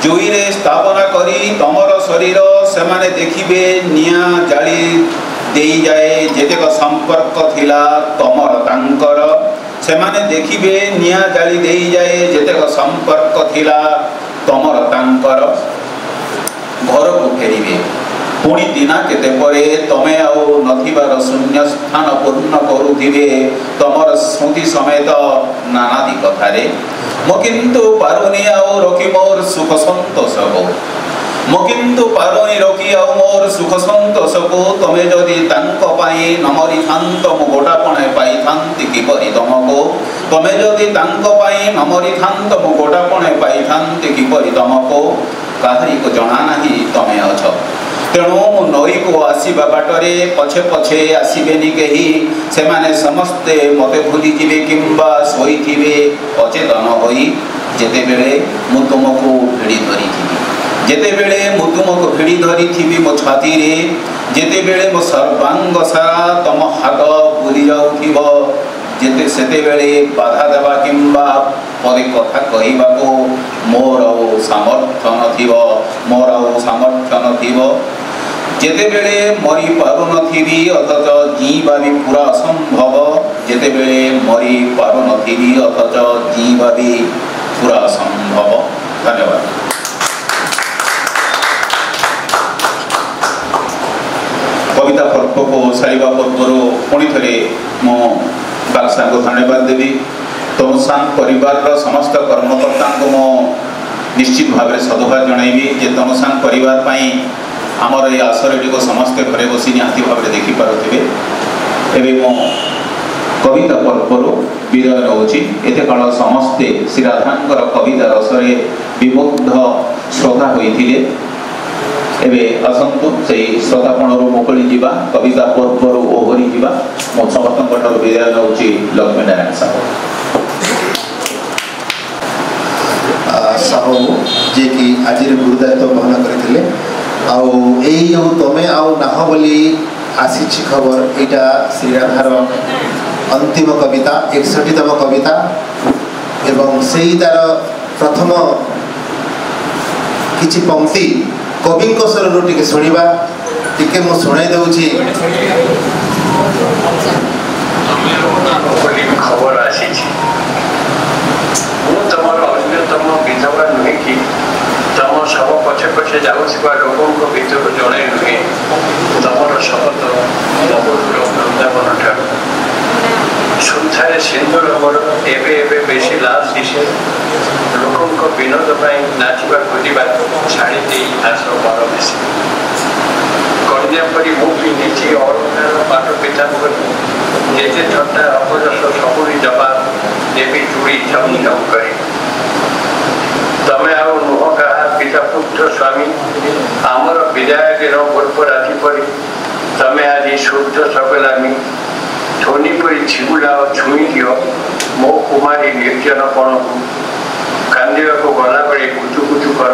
जुई रे स्थापना करी तमर शरीर से माने देखिबे निया जाली देई जाए जेतेक संपर्क थिला तमर तांकर से माने देखिबे निया जाली देई जाए जेतेक संपर्क थिला तमर तांकर घर को फेरिबे पुणी दिना केते परे तमे आउ नथिबार शून्य स्थान पूर्ण करुथिबे तमर स्मृति समेत नानादि कथारे मो किंतु पारुनी आउ रखी मोर सुख संतोष को मो किंतु पारुनी रखी आउ मोर सुख संतोष को तमे जदि तांको पाई नमरी थांत मो गोटापणे पाई थांति किपरि तमको तमे जदि तांको पाई नमरी थांत मो गोटापणे पाई थांति किपरि तमको काहरी को जणा नाही तमे अछ तेणु नई को आसवा बाटरे पछे पछे आसबेनि कही से माने समस्ते मते भूली जीवे किंबा सोई थिबे अचेतन होई जेते बेले मु तुमको भिड़ी धरी थिबी जेते बेले मु तुमको भिड़ी धरी थिबी मो छाती रे जेते बेले मो सर्वांग सारा तम हाथ भूली जाउथिबो जेते सेते बेले बाधा देवा किंबा पदे कथा कहिबा को मोर सामर्थ्य नथिबो मोर सामर्थ्य नथिबो जेते बेले मरी पारु नथिबी अथच जीवा भी पूरा असंभव जेते बेले मरी पारु नथिबी अथच जीवा भी पूरा असंभव। धन्यवाद। कविता पर्व को सारिबा पूर्व पुणी थे मो बालसा को धन्यवाद देवी तनुसान परिवार समस्त कर्मकर्ता को मो निश्चित भाव में सदुभाव जनइबी जे तनुसान परिवार पाई आमर ये आसरटी को समस्ते घरे बसी निहाती भाव में देखी पारे एवं मो कविता पर्वर विदाय नौची एते काल समस्ते श्री राधांकर कविता रसरे विमुग्ध श्रोता होइथिले एबे असंतु से श्रोतापणर मुकली जीवा कविता पर्वर ओहरी जीवा मो समस्त विदाय नौची लक्ष्मी नारायण साहू साहू जे कि आज गुरुदायित्व बहन करथिले आउ एई जो तमे आउ नाह बोली आसी खबर यहाँ श्री राधार अंतिम कविता 61तम कविता एवं से तार प्रथम किछि पंक्ति कवि स्वर टी शुणा टी मु शुणाई दूची खबर आसी तुम अन्यतम विधवा नुहे कि तुम सब पछे पछे जाऊा लोक भितर जड़े नुहे तुम शपथ वृंदावन ठार सुधारे सिंदूर मोर एबे एबे बेसी लाभ दिशे लोक विनोद नाचवा बुलवा छाड़ी दे आस बर बेसी कन्या परी मु पिंधि अलंकार पाठ पिता जेते ठट्टा अपजस सबुरी जवाब देवी चूड़ी झम झम करी तमे आउ नुह कहा पिता पुत्र स्वामी आमर विदाय दिन पूर्व राति परी तमे आज शुद्ध सकलामी ध्वनि परी छिगुला छुई दियो मो कुमारी निर्जनपण को कांदिया को गला बेले कुचु कुचु कर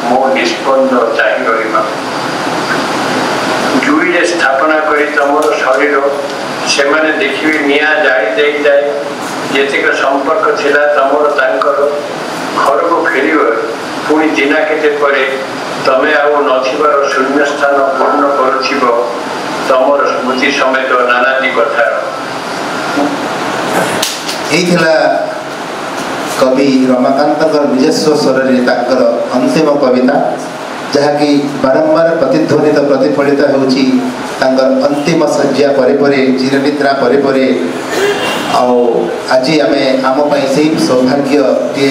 मो निष्पन्द चाही रहिबा जुई स्थापना करी तमर शरीर से माने देखिबे निया जाई देई जाए जेतेक संपर्क थिला तमर तांकर घर को फेर पुणी दिना केते परे तमे आउ नथिबार शून्य स्थान पूर्ण करुथिबो तमर स्मृति समेत नानादि कथा एइथिला कवि रमाकांत विजस्व स्वर अंतिम कविता जहाँकि बारंबार प्रतिध्वनित प्रतिफलित होउछि अंतिम सज्जा परे चिरनिद्रा परे आज आम से सौभाग्य टे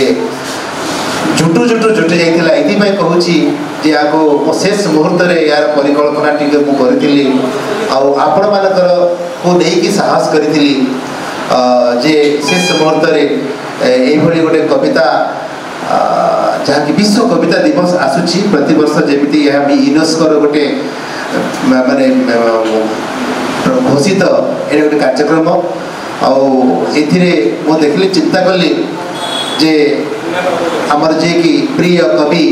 जुटु जुटु जुटि जाइथिला एथिपाई कहूछि जे आगो मो शेष मुहूर्त रे यार परिकल्पना टिके मु करथिली आपण मानकर को देकी साहस करथिली जे शेष मुहूर्त रे एई भली गोटे कविता जहाँकि विश्व कविता दिवस आसूची प्रति वर्ष जमी यह भी यूनेस्को गोटे माने घोषित ये गोटे कार्यक्रम आथिरे मु देखली चिंता कली जे आमर जे कि प्रिय कवि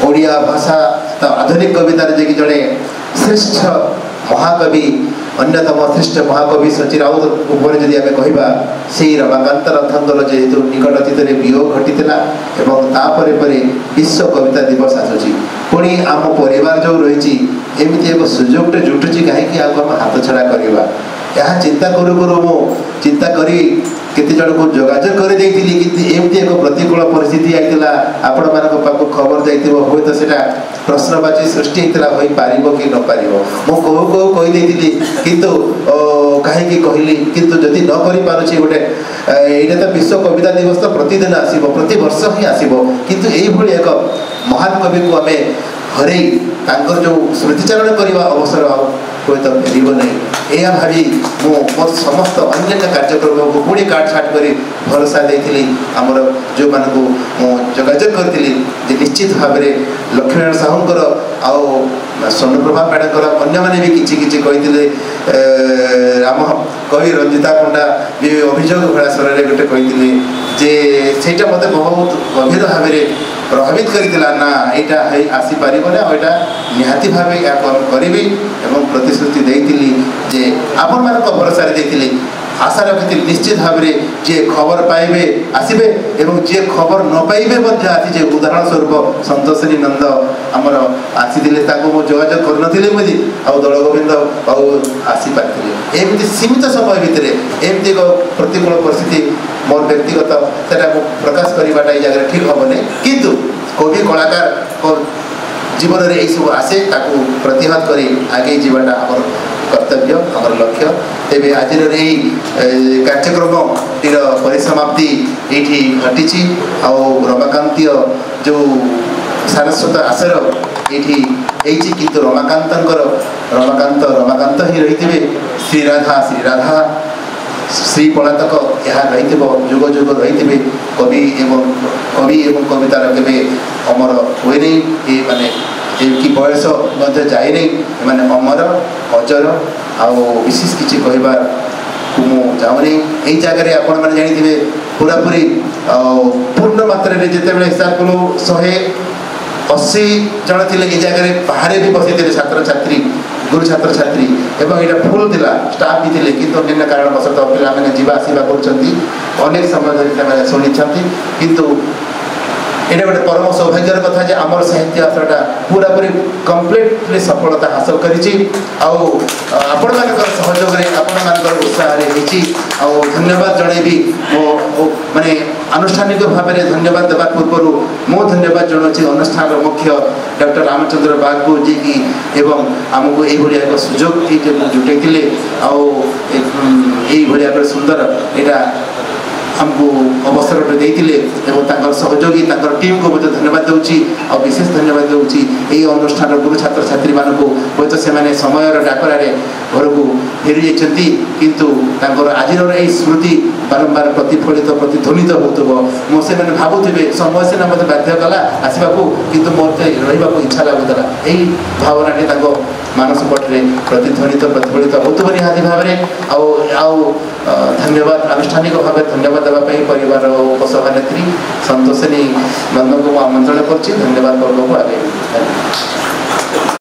ओडिया भाषा आधुनिक कवितार जे कि जड़े श्रेष्ठ महाकवि अन्यतम श्रेष्ठ महाकवि सची राउत उपर जदि आम कहवा से रमाकांत रथंकर जेहेतु निकट अतीत वियोग घटीला एवं तापर परे विश्व कविता दिवस आसूची पुणी आम परिवार जो रही एमती एक सुजोगटे जुटुची कहीं आम हाथ छड़ा करवा यह चिंता करू करू मु चिंता करी केते जन को जोगाजोग कर देइतिली कि एमती एक प्रतिकूल परिस्थिति आइतिला आपण मानक पाखु खबर जाइतिबो होय तो सेटा प्रश्नवाची सृष्टि होइतिला होई पारिबो कि न पारिबो मु को कहि देइतिली किंतु काहे कि कहली किंतु जदि न करि पारुछि गोटे एटा तो विश्व कविता दिवस तो प्रतिदिन आसीबो प्रति वर्ष ही आसीबो किंतु एई भली एक महान कवि को हमें हरे तांकर जो स्मृतिचारण करवा अवसर कोई तो फेरब नहीं यह भावी मोर समस्त अन्य कार्यक्रम को पुणी काट छाट कर भरोसा देती आमर जो मान को जोगाजोग करी निश्चित भाव में लक्ष्मीनारायण साहूकर आउ स्वर्णप्रभा मैडम अन्य मैंने भी किसी कही आम कवि रंजिता पंडा भी अभियोग भड़ा स्वर में गोटे कही जे सेटा मत बहुत गभीर भाव में प्रभावित करथिला ना एटा आसी पारिबने एटा निहाती भावे या करिबी एवं प्रतिश्रुति देइतिली जे आपन मानक भरोसा देइतिली आशा रखिथिली निश्चित भाव में जे खबर पाइबे आसीबे एवं जे खबर न पाइबे मध्य आसी जे उदाहरण स्वरूप संतोषिनी नंद आमर आसीथिले ताको मो जोगाजोग करनथिले मदि आ दल गोविंद आ आसी पारथिले एमिति सीमित समय भितरे एमिति को प्रतिकूल परिस्थिति मोर व्यक्तिगत सेटा प्रकाश करवाटा ये जगह ठीक हेनी किंतु कवि कलाकार को जीवन में यही सब आसे ताकू प्रतिहत कर आगे जीवाटा आम कर्तव्य आम लक्ष्य तेरे आज कार्यक्रम टीर परिसमाप्ति ये घटी रमाकांतीय जो सारस्वत आसर ये किंतु रमाकांत ही रही श्रीराधा श्री पलातक यह रही जुग जुग रही कवि एवं कवितार के अमर हुए नहीं ये माने कि बयस जाए नहीं माने अमर अजर आशेष किसी कहबार चाहूनी यही जगह आपण मैंने जानी पूरापूरी पूर्ण मात्रा जिते हिसाब कलु 180 जन थे ये जगह बाहर भी बसई थे छात्र छात्री गुरु छात्र छात्री एवं यहाँ फुल थिला स्टाफ भी थे कि अन्य कारणवश पिला मैंने जीवा आसवा कर समय धरी शुणी किंतु ये गोटे परम सौभाग्यर कथा जे आमर साहित्य आश्रयटा पूरापूरी कम्प्लीटली सफलता हासिल करिछि आपण मानकर सहयोग रे आपण मानकर उत्साह रे हिछि धन्यवाद जणैबी मो माने आनुष्ठानिक भाव में धन्यवाद देवा पूर्व मो धन्यवाद जनाऊँ अनुष्ठान मुख्य डॉक्टर रामचंद्र बागू जी की एवं आमको ये एक सुजोग जुटे भाया सुंदर यहाँ आमको अवसर देते सहयोगी टीम को मुझे धन्यवाद दूची और विशेष धन्यवाद दूची यही अनुष्ठान गुरु छात्र छात्री मानक हूँ तो से समय डाकर घर को फेरी जाती किंतु आज स्मृति बारंबार प्रतिफलित प्रतिध्वनित होसे भावुवे समय सीना मत बाध्य कला आसवा किंतु मत रहा इच्छा लगुला यही भावना मानस पटे प्रतिध्वनित प्रतिफलित हो निहाती भाव में धन्यवाद आनुष्ठानिक भाव धन्यवाद देवाई परिवार उपसभानेत्री संतोषिनी नंदन को आमंत्रण कर धन्यवाद पर्व को आगे।